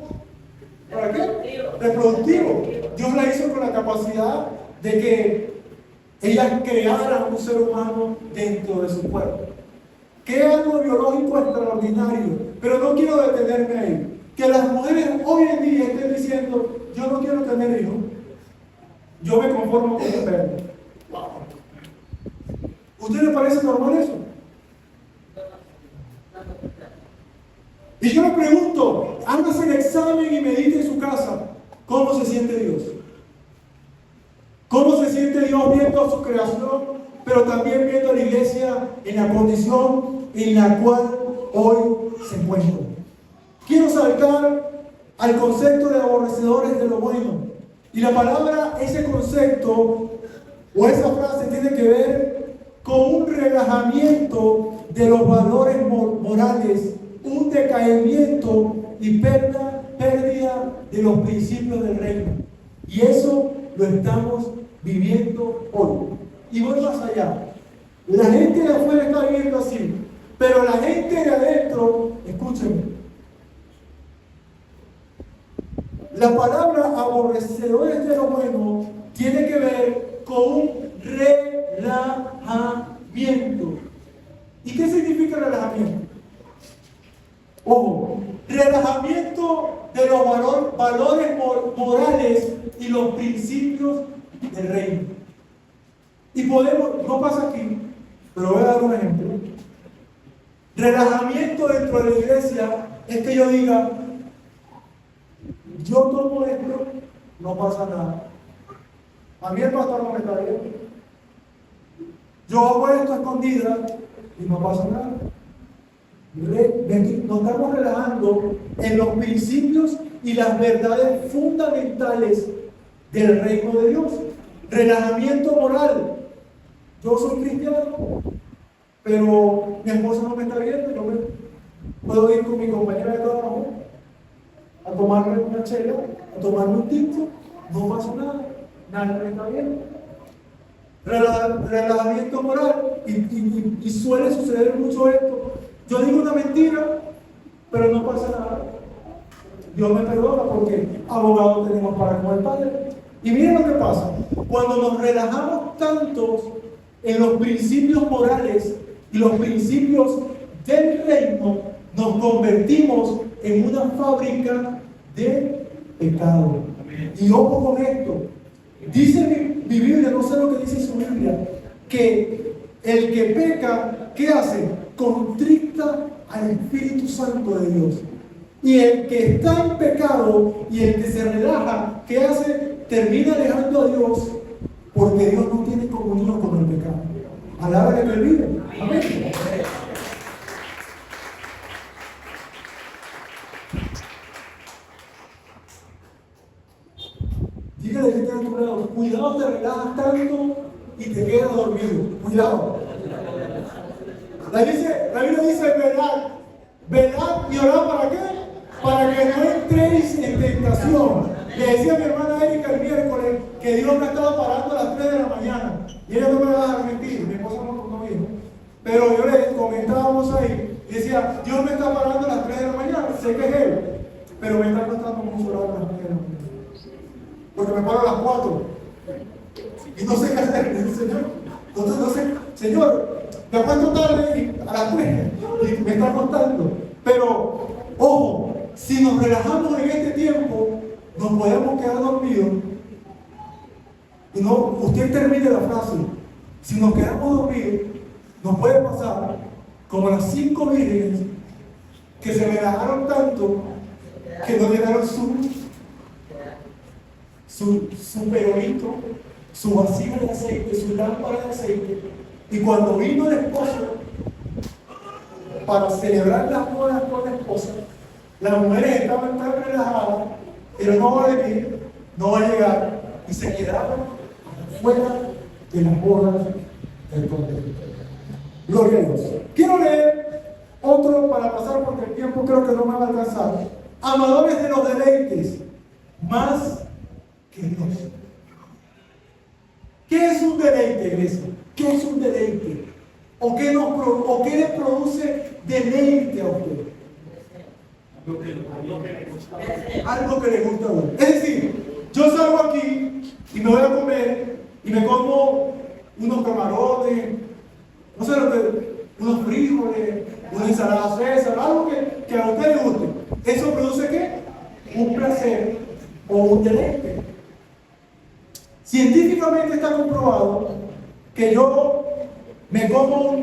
¿para qué? Reproductivo. Dios la hizo con la capacidad de que ella creara un ser humano dentro de su cuerpo. Que es algo biológico extraordinario, pero no quiero detenerme ahí. Que las mujeres hoy en día estén diciendo, yo no quiero tener hijos, yo me conformo con un perro. Wow. ¿Usted le parece normal eso? Y yo le pregunto, hágase el examen y medite en su casa, ¿cómo se siente Dios? ¿Cómo se siente Dios viendo a su creación, pero también viendo a la iglesia en la condición en la cual hoy se encuentra? Quiero saltar al concepto de aborrecedores de lo bueno. Y la palabra, ese concepto o esa frase tiene que ver con un relajamiento de los valores morales, un decaimiento y pérdida de los principios del reino. Y eso lo estamos viviendo hoy. Y voy más allá. La gente de afuera está viviendo así, pero la gente de adentro, escúchenme, la palabra aborrecedores de lo bueno tiene que ver con un relajamiento. ¿Y qué significa relajamiento? Ojo, relajamiento de los valores morales y los principios del reino. Y podemos, no pasa aquí, pero voy a dar un ejemplo. Relajamiento dentro de la iglesia es que yo diga, yo tomo esto, no pasa nada. A mí el pastor no me está viendo. Yo hago esto a escondidas y no pasa nada. Nos estamos relajando en los principios y las verdades fundamentales del reino de Dios. Relajamiento moral. Yo soy cristiano, pero mi esposa no me está viendo. Yo puedo ir con mi compañera de trabajo a tomarme una chela, a tomarme un tinto, no pasa nada, nadie me está viendo. Relajamiento moral, y suele suceder mucho esto. Yo digo una mentira, pero no pasa nada. Dios me perdona porque abogado tenemos para con el Padre. Y miren lo que pasa, cuando nos relajamos tanto en los principios morales y los principios del reino, nos convertimos en una fábrica de pecado. Y ojo con esto, dice mi Biblia, no sé lo que dice su Biblia, que el que peca, ¿qué hace? Contricta al Espíritu Santo de Dios. Y el que está en pecado y el que se relaja, ¿qué hace? Termina alejando a Dios, porque Dios no tiene comunión con el pecado. Palabra que vive. Amén. Dígale que está a tu lado, cuidado, te relajas tanto y te quedas dormido. Cuidado. La Biblia dice velad y orad, ¿para qué? Para que no entréis en tentación. Le decía a mi hermana Erika el miércoles que Dios me estaba parando a las 3 de la mañana. Y ella no me va a dejar mentir, mi esposa no dijo. Pero yo le comentábamos ahí y decía, Dios me está parando a las 3 de la mañana, sé que es Él, pero me está costando mucho orar a las 3 de la mañana. Porque me paro a las 4 y no sé qué hacer, le dice Señor. Entonces no sé, Señor, me acuesto tarde a las 3 y me está costando. Pero, ojo, si nos relajamos en este tiempo, nos podemos quedar dormidos. Y no, usted termine la frase. Si nos quedamos dormidos, nos puede pasar como las 5 vírgenes que se relajaron tanto que no llenaron su perolito, su vasija de aceite, su lámpara de aceite. Y cuando vino el esposo para celebrar las bodas con la esposa, las mujeres estaban tan relajadas, pero no va a venir, no va a llegar, y se quedaron fuera de las bodas del Cordero. Gloria a Dios. Quiero leer otro para pasar porque el tiempo creo que no me va a alcanzar. Amadores de los deleites, más que Dios. ¿Qué es un deleite, iglesia? ¿Qué es un deleite? ¿O qué le produce deleite a usted? Algo que le gusta a uno. Es decir, yo salgo aquí y me voy a comer y me como unos camarones, no sé lo que, unos frijoles, una ensalada César, algo que a usted le guste. ¿Eso produce qué? Un placer o un deleite. Científicamente está comprobado que yo me como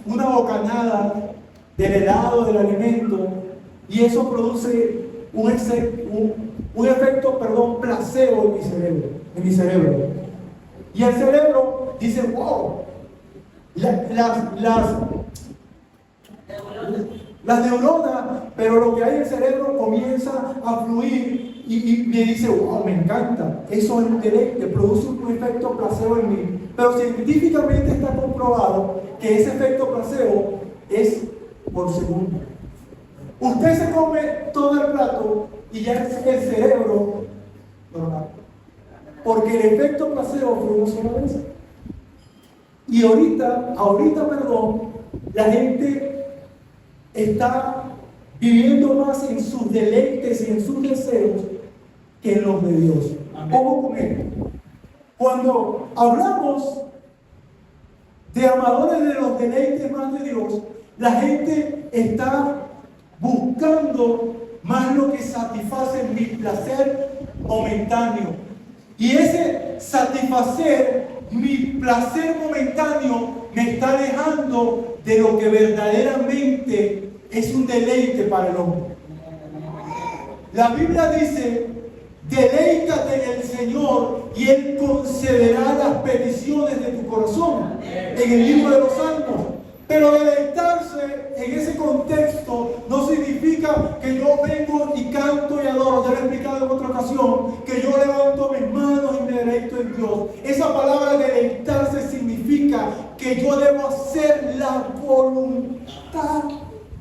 una bocanada del helado, del alimento, y eso produce un efecto, placebo en mi cerebro. Y el cerebro dice, wow, las neuronas, pero lo que hay en el cerebro comienza a fluir y me dice, wow, me encanta, eso es un deleite, produce un efecto placebo en mí. Pero científicamente está comprobado que ese efecto placebo es por segundo. Usted se come todo el plato y ya el cerebro no da. Porque el efecto placebo fue una sola vez. Y ahorita, la gente está viviendo más en sus deleites y en sus deseos que en los de Dios. Ojo con esto. Cuando hablamos de amadores de los deleites más de Dios, la gente está buscando más lo que satisface mi placer momentáneo. Y ese satisfacer mi placer momentáneo me está alejando de lo que verdaderamente es un deleite para el hombre. La Biblia dice, deleítate en el Señor y Él concederá las peticiones de tu corazón, en el libro de los Salmos. Pero deleitarse en ese contexto no significa que yo vengo y canto y adoro. Ya lo he explicado en otra ocasión, que yo levanto mis manos y me deleito en Dios. Esa palabra deleitarse significa que yo debo hacer la voluntad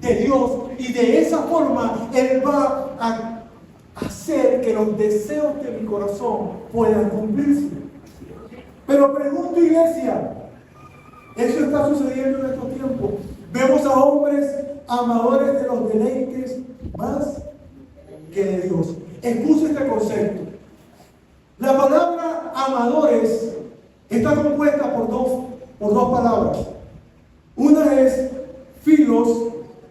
de Dios, y de esa forma Él va a hacer que los deseos de mi corazón puedan cumplirse. Pero pregunto, iglesia, ¿eso está sucediendo en estos tiempos? Vemos a hombres amadores de los deleites más que de Dios. Escuche este concepto. La palabra amadores está compuesta por dos palabras. Una es filos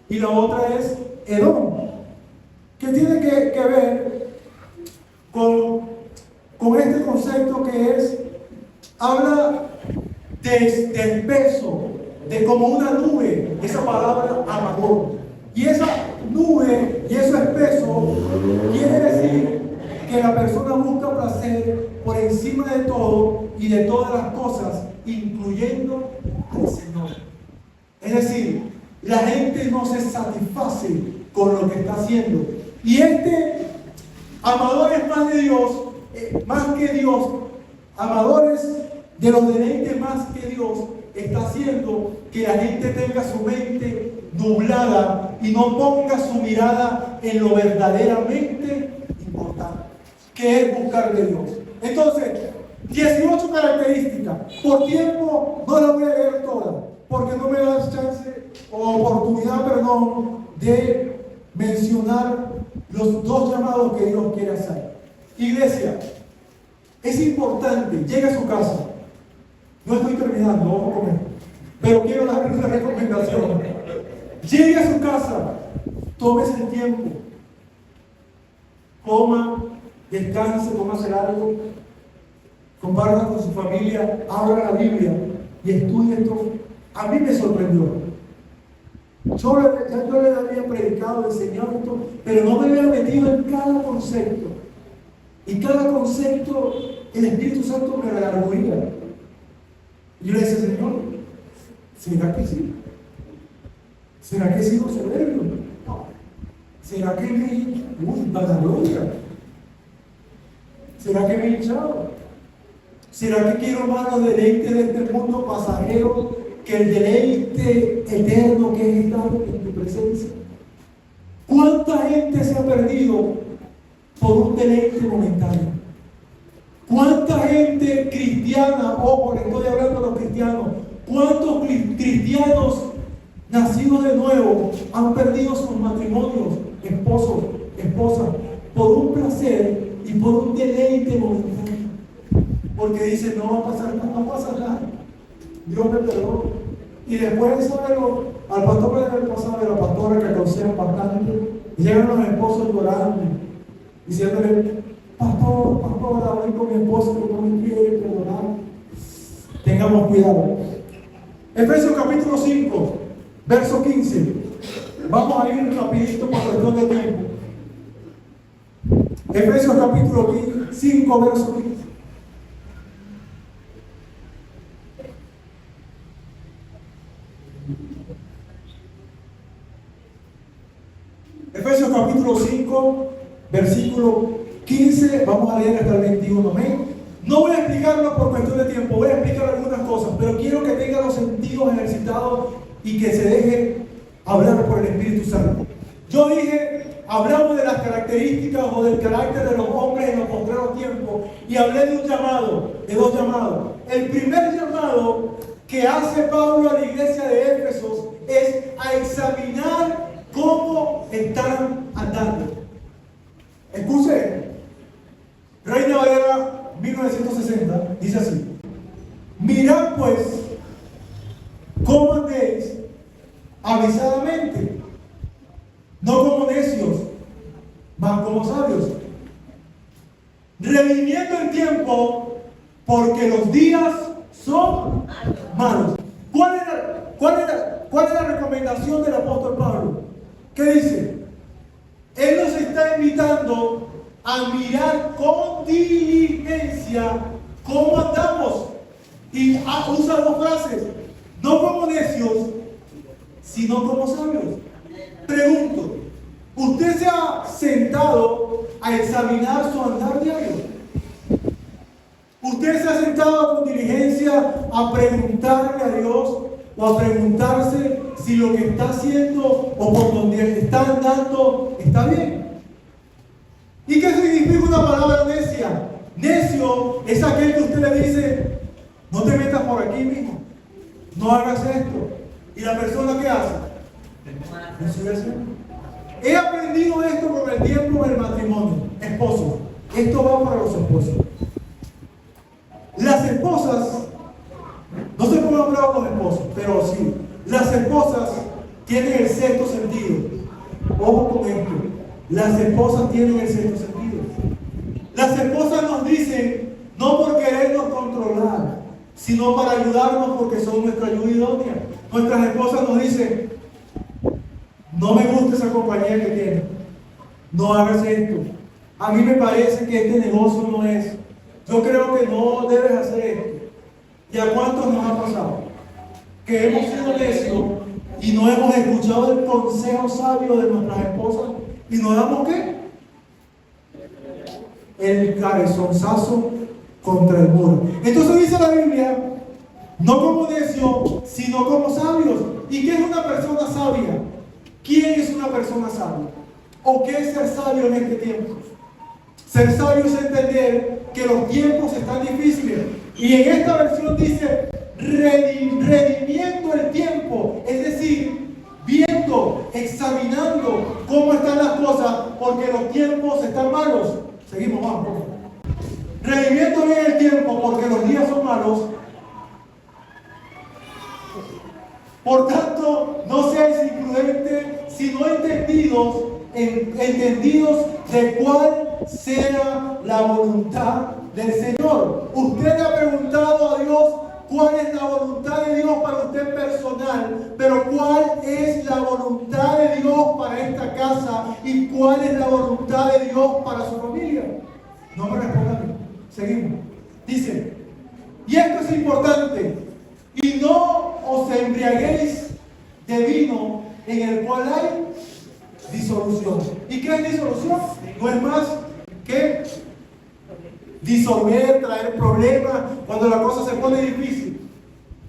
y la otra es edom, que tiene que ver con este concepto que es, habla del peso, de como una nube, esa palabra amador. Y esa nube y eso espeso quiere decir que la persona busca placer por encima de todo y de todas las cosas, incluyendo al Señor. Es decir, la gente no se satisface con lo que está haciendo. Y amadores más de Dios, más que Dios, amadores de los deleites más que Dios, está haciendo que la gente tenga su mente nublada y no ponga su mirada en lo verdaderamente importante, que es buscar de Dios. Entonces, 18 características. Por tiempo no las voy a leer todas, porque no me da chance o oportunidad, de mencionar los dos llamados que Dios quiere hacer. Iglesia, es importante, llegue a su casa. No estoy terminando, vamos a comer, pero quiero darle una recomendación. Llegue a su casa, tómese el tiempo, coma, descanse, tómase algo, comparta con su familia, abra la Biblia y estudie esto. A mí me sorprendió. Yo le había predicado, enseñado esto, pero no me había metido en cada concepto. Y cada concepto, el Espíritu Santo me redarguía. Y yo le decía, Señor, ¿será que sí? ¿Será que he sido soberbio? ¿Será que me he vanagloria? ¿Será que me he hinchado? ¿Será que quiero más los deleites de este mundo pasajero que el deleite eterno que es estar en tu presencia? ¿Cuánta gente se ha perdido por un deleite momentáneo? ¿Cuánta gente cristiana, ojo, le estoy hablando a los cristianos, cuántos cristianos nacidos de nuevo han perdido sus matrimonios, esposos, esposas, por un placer y por un deleite momentáneo? Porque dicen, no va a pasar nada, no pasa nada, Dios me perdona. Y después, al pastor del pasado, de la pastora que aconsejan bastante, llegan los esposos llorando, diciéndole, pastora, hablé con mi esposo que no me quiere perdonar. Tengamos cuidado. Efesios capítulo 5, verso 15. Vamos a ir rapidito por cuestión de tiempo. Efesios capítulo 5, verso 15. Efesios capítulo 5, versículo 15, vamos a leer hasta el 21. Amén. No voy a explicarlo por cuestión de tiempo, voy a explicar algunas cosas, pero quiero que tenga los sentidos ejercitados y que se deje hablar por el Espíritu Santo. Yo dije, hablamos de las características o del carácter de los hombres en los postreros tiempos y hablé de un llamado, de dos llamados. El primer llamado que hace Pablo a la iglesia de Éfeso es a examinar cómo están andando. Escuche, Reina Valera 1960 dice así: mirad pues cómo andéis avisadamente, no como necios, mas como sabios, redimiendo el tiempo, porque los días son malos. ¿Cuál es la recomendación del apóstol Pablo? ¿Qué dice? Él nos está invitando a mirar con diligencia cómo andamos. Y usa dos frases: no como necios, sino como sabios. Pregunto, ¿usted se ha sentado a examinar su andar diario? ¿Usted se ha sentado con diligencia a preguntarle a Dios o a preguntarse si lo que está haciendo o por donde está andando está bien? ¿Y qué significa una palabra necia? Necio es aquel que usted le dice: no te metas por aquí mismo, no hagas esto. ¿Y la persona qué hace? He aprendido esto con el tiempo del matrimonio. Esposos, esto va para los esposos. Las esposas, no sé cómo han hablado los esposos, pero sí, las esposas tienen el sexto sentido. Ojo con esto, las esposas tienen el sexto sentido. Las esposas nos dicen, no por querernos controlar, sino para ayudarnos porque son nuestra ayuda idónea. Nuestras esposas nos dicen: no me gusta esa compañía que tienes, no hagas esto, a mí me parece que este negocio no es, yo creo que no debes hacer esto. ¿Y a cuántos nos ha pasado? Que hemos sido necios y no hemos escuchado el consejo sabio de nuestras esposas y nos damos ¿qué? El cabezonzazo contra el muro. Entonces dice la Biblia: no como necios, sino como sabios. ¿Y qué es una persona sabia? ¿Quién es una persona sabia? ¿O qué es ser sabio en este tiempo? Ser sabio es entender que los tiempos están difíciles. Y en esta versión dice redimiendo el tiempo. Es decir, viendo, examinando cómo están las cosas, porque los tiempos están malos. Seguimos, vamos. Redimiendo bien el tiempo, porque los días son malos. Por tanto, no seáis imprudentes, sino entendidos de cuál sea la voluntad del Señor. Usted le ha preguntado a Dios cuál es la voluntad de Dios para usted personal, pero cuál es la voluntad de Dios para esta casa y cuál es la voluntad de Dios para su familia. No me respondan. Seguimos. Dice, y esto es importante: y no os embriaguéis de vino en el cual hay disolución. ¿Y qué es disolución? No es más que disolver, traer problemas cuando la cosa se pone difícil.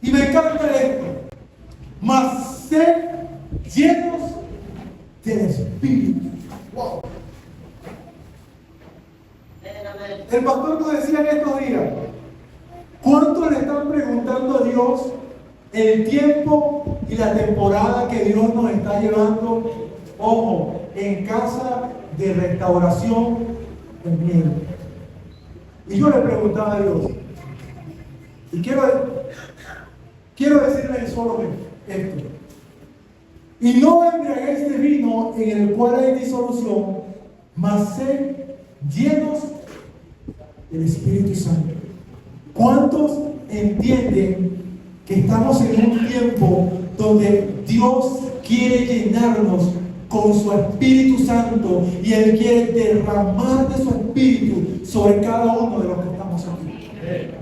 Y me encanta esto: mas ser llenos del Espíritu. Wow. El pastor nos decía en estos días: ¿cuánto le están preguntando a Dios el tiempo y la temporada que Dios nos está llevando? Ojo, en casa de restauración en miedo. Y yo le preguntaba a Dios, y quiero decirle solo esto: y no embriaguéis de vino en el cual hay disolución, mas sed llenos del Espíritu Santo. ¿Cuántos entienden que estamos en un tiempo donde Dios quiere llenarnos con su Espíritu Santo y Él quiere derramar de su Espíritu sobre cada uno de los que estamos aquí.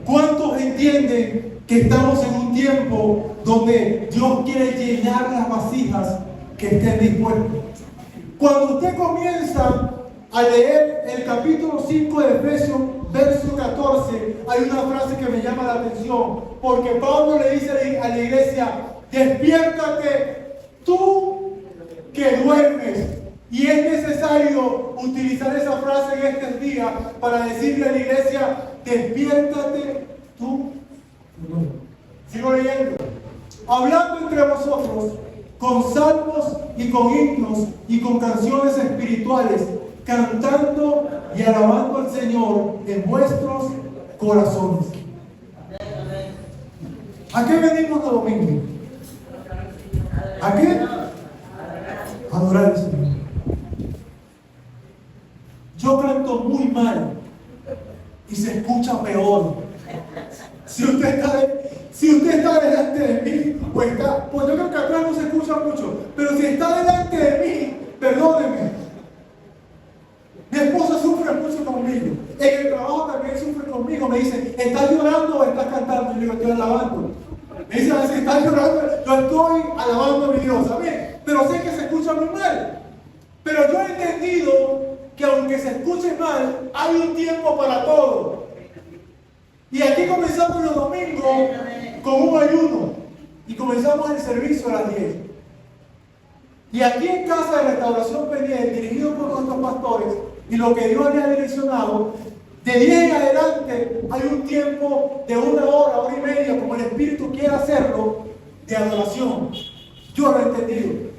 ¿Cuántos entienden que estamos en un tiempo donde Dios quiere llenar las vasijas que estén dispuestas? Cuando usted comienza a leer el capítulo 5 de Efesios, verso 14, hay una frase que me llama la atención, porque Pablo le dice a la iglesia: despiértate tú que duermes. Y es necesario utilizar esa frase en este día para decirle a la iglesia: despiértate tú. Sigo leyendo. Hablando entre vosotros con salmos y con himnos y con canciones espirituales, cantando y alabando al Señor en vuestros corazones. ¿A qué venimos los domingos? ¿A qué? Adorar al Señor. Yo canto muy mal y se escucha peor. Si usted está delante de mí, pues yo creo que atrás no se escucha mucho, pero si está delante de mí, perdóneme. Mi esposa sufre mucho conmigo. En el trabajo también sufre conmigo. Me dice: ¿estás llorando o estás cantando? Y yo digo: estoy alabando. Me dice: si estás llorando, yo estoy alabando a mi Dios. ¿Sabes? Pero sé que se escucha muy mal. Pero yo he entendido que aunque se escuche mal, hay un tiempo para todo. Y aquí comenzamos los domingos con un ayuno. Y comenzamos el servicio a las 10. Y aquí en Casa de Restauración Peniel, dirigido por nuestros pastores, y lo que Dios le ha direccionado, de 10 en adelante hay un tiempo de 1 hora, 1 hora y media, como el Espíritu quiera hacerlo, de adoración. Yo lo he entendido.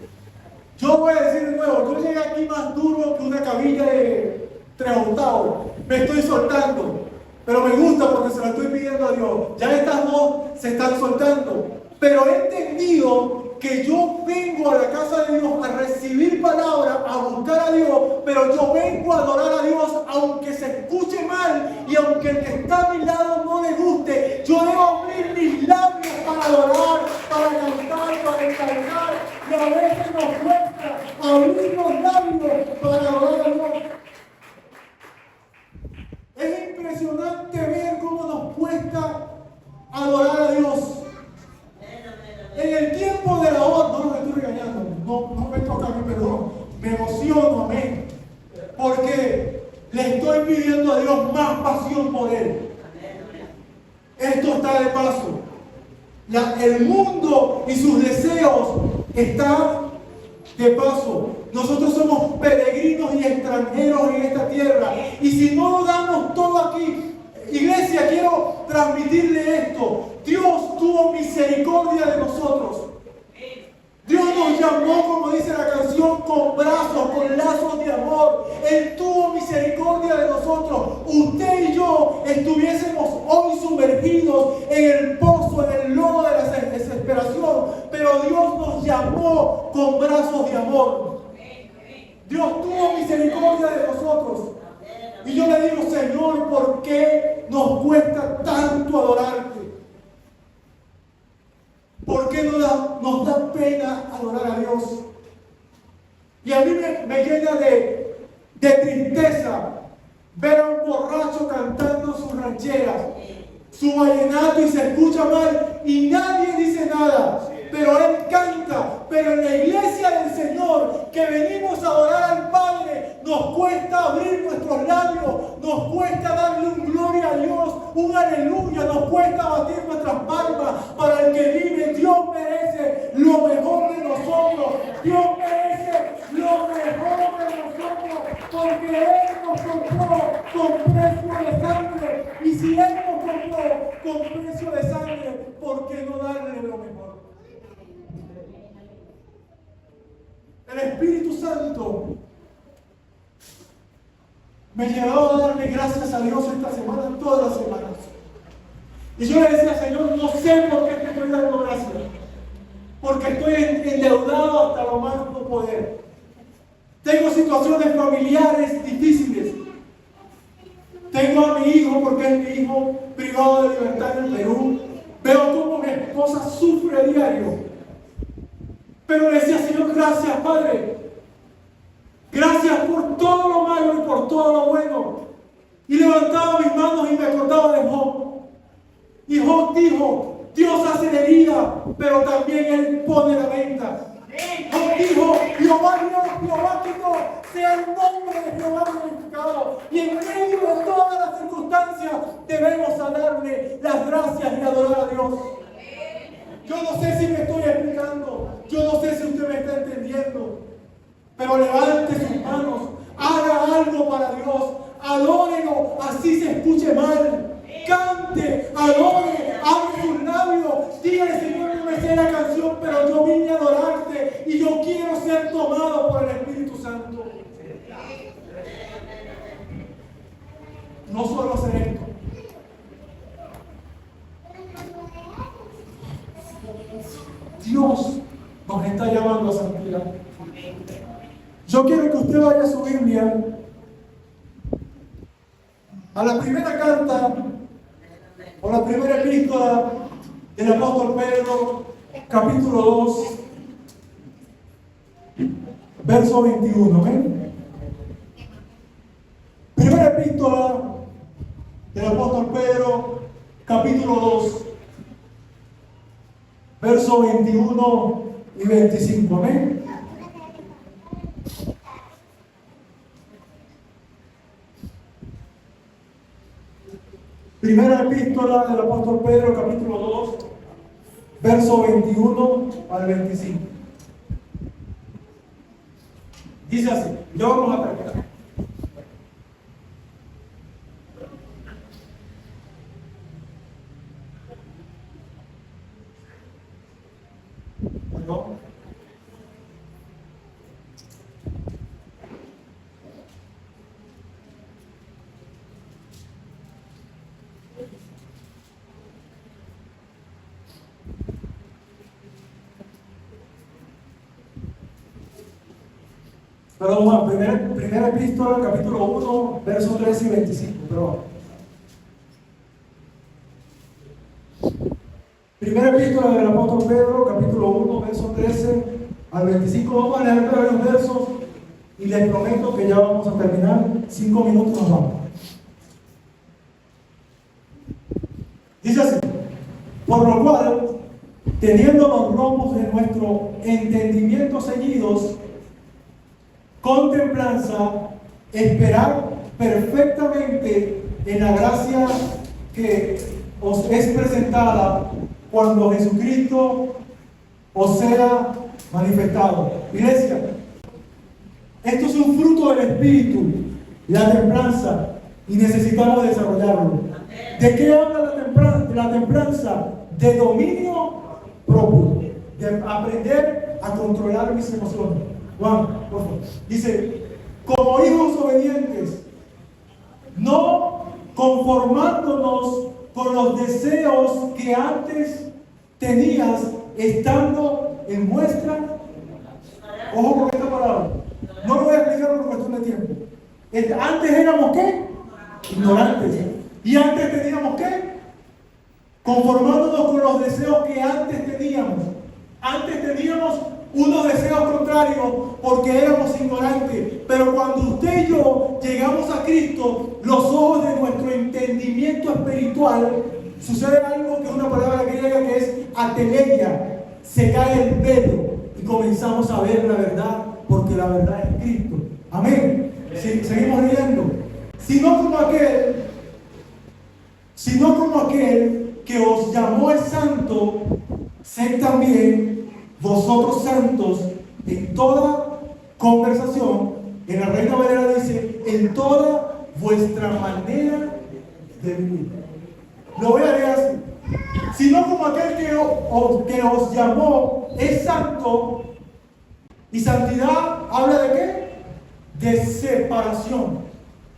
Yo voy a decir de nuevo: yo llegué aquí más duro que una cabilla de 3 octavos. Me estoy soltando, pero me gusta porque se lo estoy pidiendo a Dios. Ya estas dos se están soltando, pero he entendido que yo vengo a la casa de Dios a recibir palabra, a buscar a Dios, pero yo vengo a adorar a Dios aunque se escuche mal y aunque el que está a mi lado no le guste. Yo debo abrir mis labios para adorar, para cantar, para encargar, y a veces nos cuesta abrir los labios para adorar a Dios. Es impresionante ver cómo nos cuesta adorar a Dios. En el tiempo de la hora, no los estoy regañando, no me toca a mí, perdón, me emociono, amén, porque le estoy pidiendo a Dios más pasión por Él. Esto está de paso. El mundo y sus deseos están de paso. Nosotros somos peregrinos y extranjeros en esta tierra, y si no lo damos todo aquí, iglesia, quiero transmitirle esto: Dios tuvo misericordia de nosotros. Dios nos llamó, como dice la canción, con brazos, con lazos de amor. Él tuvo misericordia de nosotros. Usted y yo estuviésemos hoy sumergidos en el pozo, en el lodo de la desesperación, pero Dios nos llamó con brazos de amor. Dios tuvo misericordia de nosotros. Y yo le digo: Señor, ¿por qué nos cuesta tanto adorarte? ¿Por qué nos da pena adorar a Dios? Y a mí me llena de tristeza ver a un borracho cantando sus rancheras, su vallenato, y se escucha mal y nadie dice nada, pero él canta. Pero en la iglesia del Señor, que venimos a adorar al Padre, nos cuesta abrir nuestros labios, nos cuesta darle un gloria a Dios, un aleluya, nos cuesta batir nuestras palmas para el que vive. Dios merece lo mejor de nosotros. Dios merece lo mejor de nosotros, porque Él nos compró con precio de sangre. Y si Él nos compró con precio de sangre, ¿por qué no darle lo mejor? El Espíritu Santo me llevaba a darle gracias a Dios esta semana, todas las semanas. Y yo le decía: Señor, no sé por qué te estoy dando gracias, porque estoy endeudado hasta lo más no poder. Tengo situaciones familiares difíciles. Tengo a mi hijo, porque es mi hijo, privado de libertad en el Perú. Veo cómo mi esposa sufre a diario. Pero le decía, Señor, gracias, Padre. Gracias por todo lo malo y por todo lo bueno. Y levantaba mis manos y me acordaba de Job. Y Job dijo, Dios hace la herida, pero también Él pone la venta. Job dijo, Jehová Dios, Jehová quitó, sea el nombre de Jehová glorificado. Y en medio de todas las circunstancias debemos darle las gracias y adorar a Dios. Yo no sé si me estoy explicando, yo no sé si usted me está entendiendo, pero levante sus manos, haga algo para Dios, adórelo, así se escuche mal, cante, adore, abre sus labios, dígale, Señor, no me sé la canción, pero yo vine a adorarte y yo quiero ser tomado por el Espíritu Santo. No solo hacer esto. Dios nos está llamando a santidad. Yo quiero que usted vaya a su Biblia a la primera carta o la primera epístola del apóstol Pedro, capítulo 2, verso 21. Primera epístola del apóstol Pedro, capítulo 2, verso 21 y 25. Amén. Primera epístola del apóstol Pedro, capítulo 2, verso 21 al 25. Dice así, ya vamos a terminar. Bueno. Pero vamos a primera epístola, capítulo 1, versos 13 y 25. Perdón. Primera epístola del apóstol Pedro, capítulo 1, versos 13 al 25. Vamos a leer varios versos y les prometo que ya vamos a terminar. 5 minutos nos vamos. Dice así: por lo cual, teniendo los lomos de nuestro entendimiento ceñidos, con templanza, esperar perfectamente en la gracia que os es presentada cuando Jesucristo os sea manifestado. Iglesia, esto es un fruto del Espíritu, la templanza, y necesitamos desarrollarlo. ¿De qué habla la templanza? De dominio propio, de aprender a controlar mis emociones. Juan, por favor. Dice, como hijos obedientes, no conformándonos con los deseos que antes tenías estando en vuestra. Ojo con esta palabra. No lo voy a explicar por cuestión de tiempo. Antes éramos ¿qué? Ignorantes. Y antes teníamos ¿qué? Conformándonos con los deseos que antes teníamos. Antes teníamos unos deseos contrarios porque éramos ignorantes. Pero cuando usted y yo llegamos a Cristo, los ojos de nuestro entendimiento espiritual, sucede algo que es una palabra griega que es ateleia. Se cae el velo y comenzamos a ver la verdad, porque la verdad es Cristo. Amén. Seguimos leyendo. Sino como aquel que os llamó es santo, sed también vosotros santos en toda conversación. En la Reina Valera dice, en toda vuestra manera de vivir. Lo voy a leer así. Sino como aquel que os llamó es santo. Y santidad habla de qué? De separación.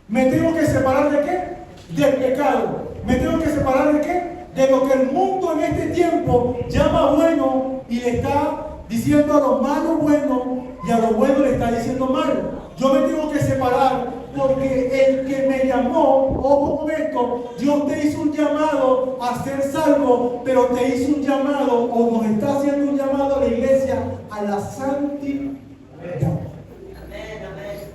¿Me tengo que separar de qué? Del pecado. ¿Me tengo que separar de qué? De lo que el mundo en este tiempo llama bueno y le está diciendo a lo malo bueno y a lo bueno le está diciendo mal. Yo me tengo que separar porque el que me llamó, ojo con esto, Dios te hizo un llamado a ser salvo, pero te hizo un llamado, o nos está haciendo un llamado a la iglesia, a la santidad.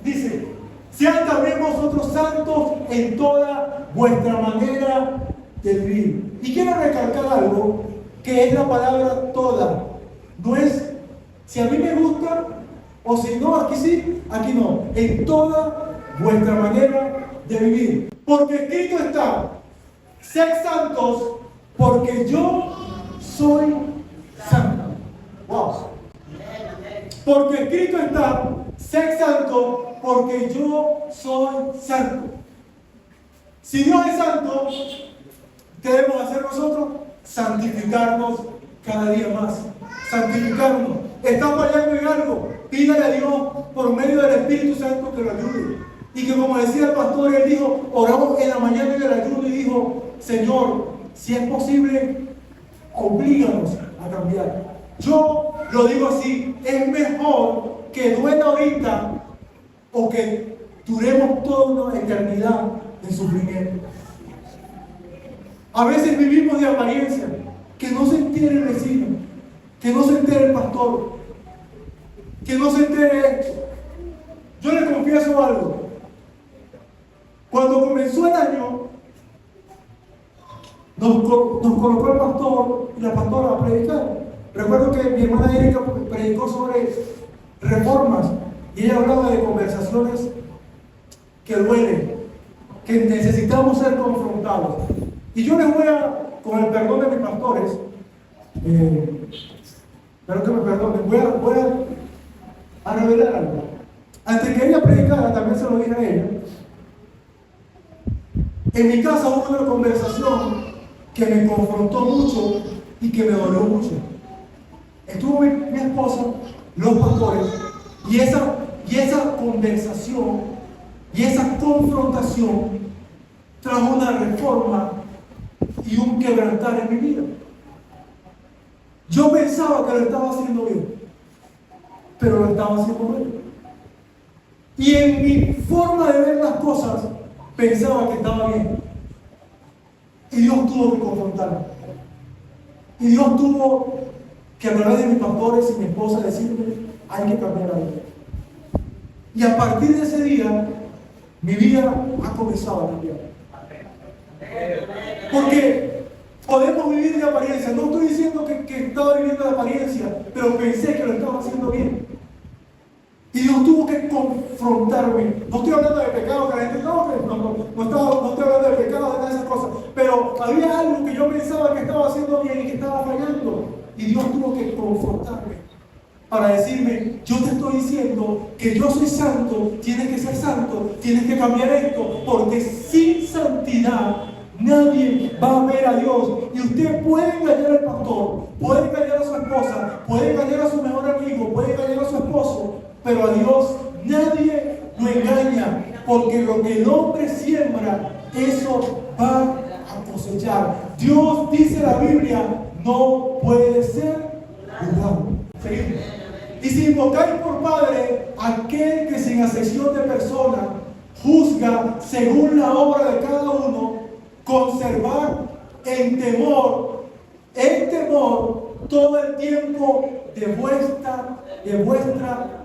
Dice, sean también vosotros santos en toda vuestra manera de vivir. Y quiero recalcar algo, que es la palabra toda. No es, si a mí me gusta, o si no, aquí sí, aquí no. En toda vuestra manera de vivir. Porque escrito está, sed santos, porque yo soy santo. Wow. Porque escrito está, sed santo, porque yo soy santo. Si Dios es santo, ¿qué debemos hacer nosotros? Santificarnos cada día más. Santificarnos. ¿Está fallando en algo? Pídale a Dios por medio del Espíritu Santo que lo ayude. Y que, como decía el pastor, él dijo, oramos en la mañana del ayuno y dijo, Señor, si es posible, oblíganos a cambiar. Yo lo digo así, es mejor que duela ahorita o que duremos toda una eternidad en sufrimiento. A veces vivimos de apariencia, que no se entere el vecino, que no se entere el pastor, que no se entere esto. Yo le confieso algo. Cuando comenzó el año, nos colocó el pastor y la pastora a predicar. Recuerdo que mi hermana Erika predicó sobre reformas y ella hablaba de conversaciones que duelen, que necesitamos ser confrontados. Y yo les voy a, con el perdón de mis pastores, espero que me perdonen, voy a revelar algo. Antes que ella predicara, también se lo dije a ella. En mi casa hubo una conversación que me confrontó mucho y que me dolió mucho. Estuvo mi esposa, los pastores, y esa conversación y esa confrontación trajo una reforma y un quebrantar en mi vida. Yo pensaba que lo estaba haciendo bien, pero lo estaba haciendo mal. Y en mi forma de ver las cosas, pensaba que estaba bien. Y Dios tuvo que confrontarme. Y Dios tuvo que, a través de mis pastores y mi esposa, decirme, hay que cambiar algo. Y a partir de ese día, mi vida ha comenzado a cambiar. Porque podemos vivir de apariencia. No estoy diciendo que estaba viviendo de apariencia, pero pensé que lo estaba haciendo bien. Y Dios tuvo que confrontarme. No estoy hablando de pecado, que la gente no estoy hablando de pecado, de esas cosas. Pero había algo que yo pensaba que estaba haciendo bien y que estaba fallando. Y Dios tuvo que confrontarme para decirme, yo te estoy diciendo que yo soy santo, tienes que ser santo, tienes que cambiar esto, porque sin santidad nadie va a ver a Dios. Y usted puede engañar al pastor, puede engañar a su esposa, puede engañar a su mejor amigo, puede engañar a su esposo, pero a Dios nadie lo engaña, porque lo que el hombre siembra, eso va a cosechar. Dios, dice la Biblia, no puede ser juzgado. Seguimos. Y si invocáis por Padre aquel que sin acepción de persona juzga según la obra de cada uno, conservar en temor todo el tiempo de vuestra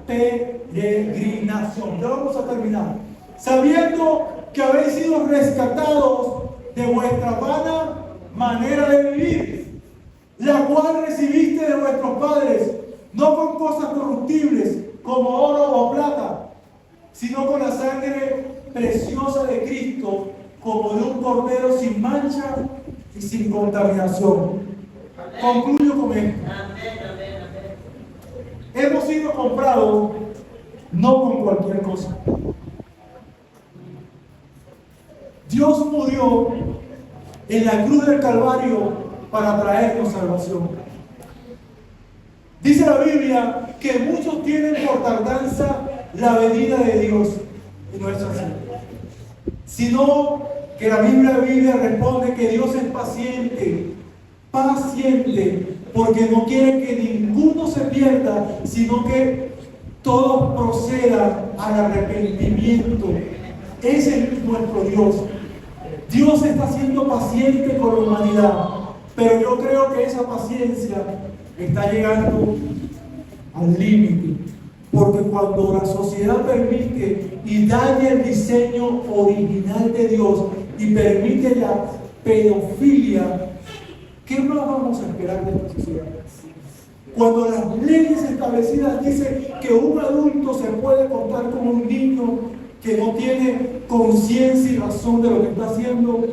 peregrinación. Ya vamos a terminar. Sabiendo que habéis sido rescatados de vuestra vana manera de vivir, la cual recibiste de vuestros padres, no con cosas corruptibles como oro o plata, sino con la sangre preciosa de Cristo, como de un cordero sin mancha y sin contaminación. Concluyo con esto. Hemos sido comprados no con cualquier cosa. Dios murió en la cruz del Calvario para traernos salvación. Dice la Biblia que muchos tienen por tardanza la venida de Dios, y no es así. Sino que la Biblia responde que Dios es paciente, porque no quiere que ninguno se pierda, sino que todos procedan al arrepentimiento. Ese es nuestro Dios. Dios está siendo paciente con la humanidad, pero yo creo que esa paciencia está llegando al límite, porque cuando la sociedad permite y daña el diseño original de Dios y permite la pedofilia, ¿qué más vamos a esperar de esta sociedad? Cuando las leyes establecidas dicen que un adulto se puede contar como un niño que no tiene conciencia y razón de lo que está haciendo,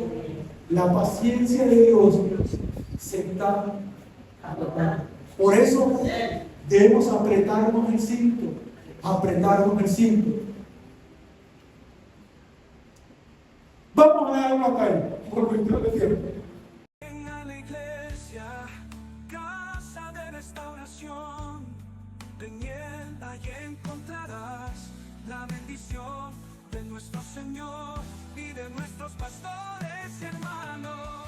la paciencia de Dios se está agotando. Por eso debemos apretarnos el cinto, apretarnos el cinto. Vamos a dar una calle, por cuestión de tiempo. Venga a la iglesia, casa de restauración, en él ahí encontrarás la bendición de nuestro Señor y de nuestros pastores y hermanos.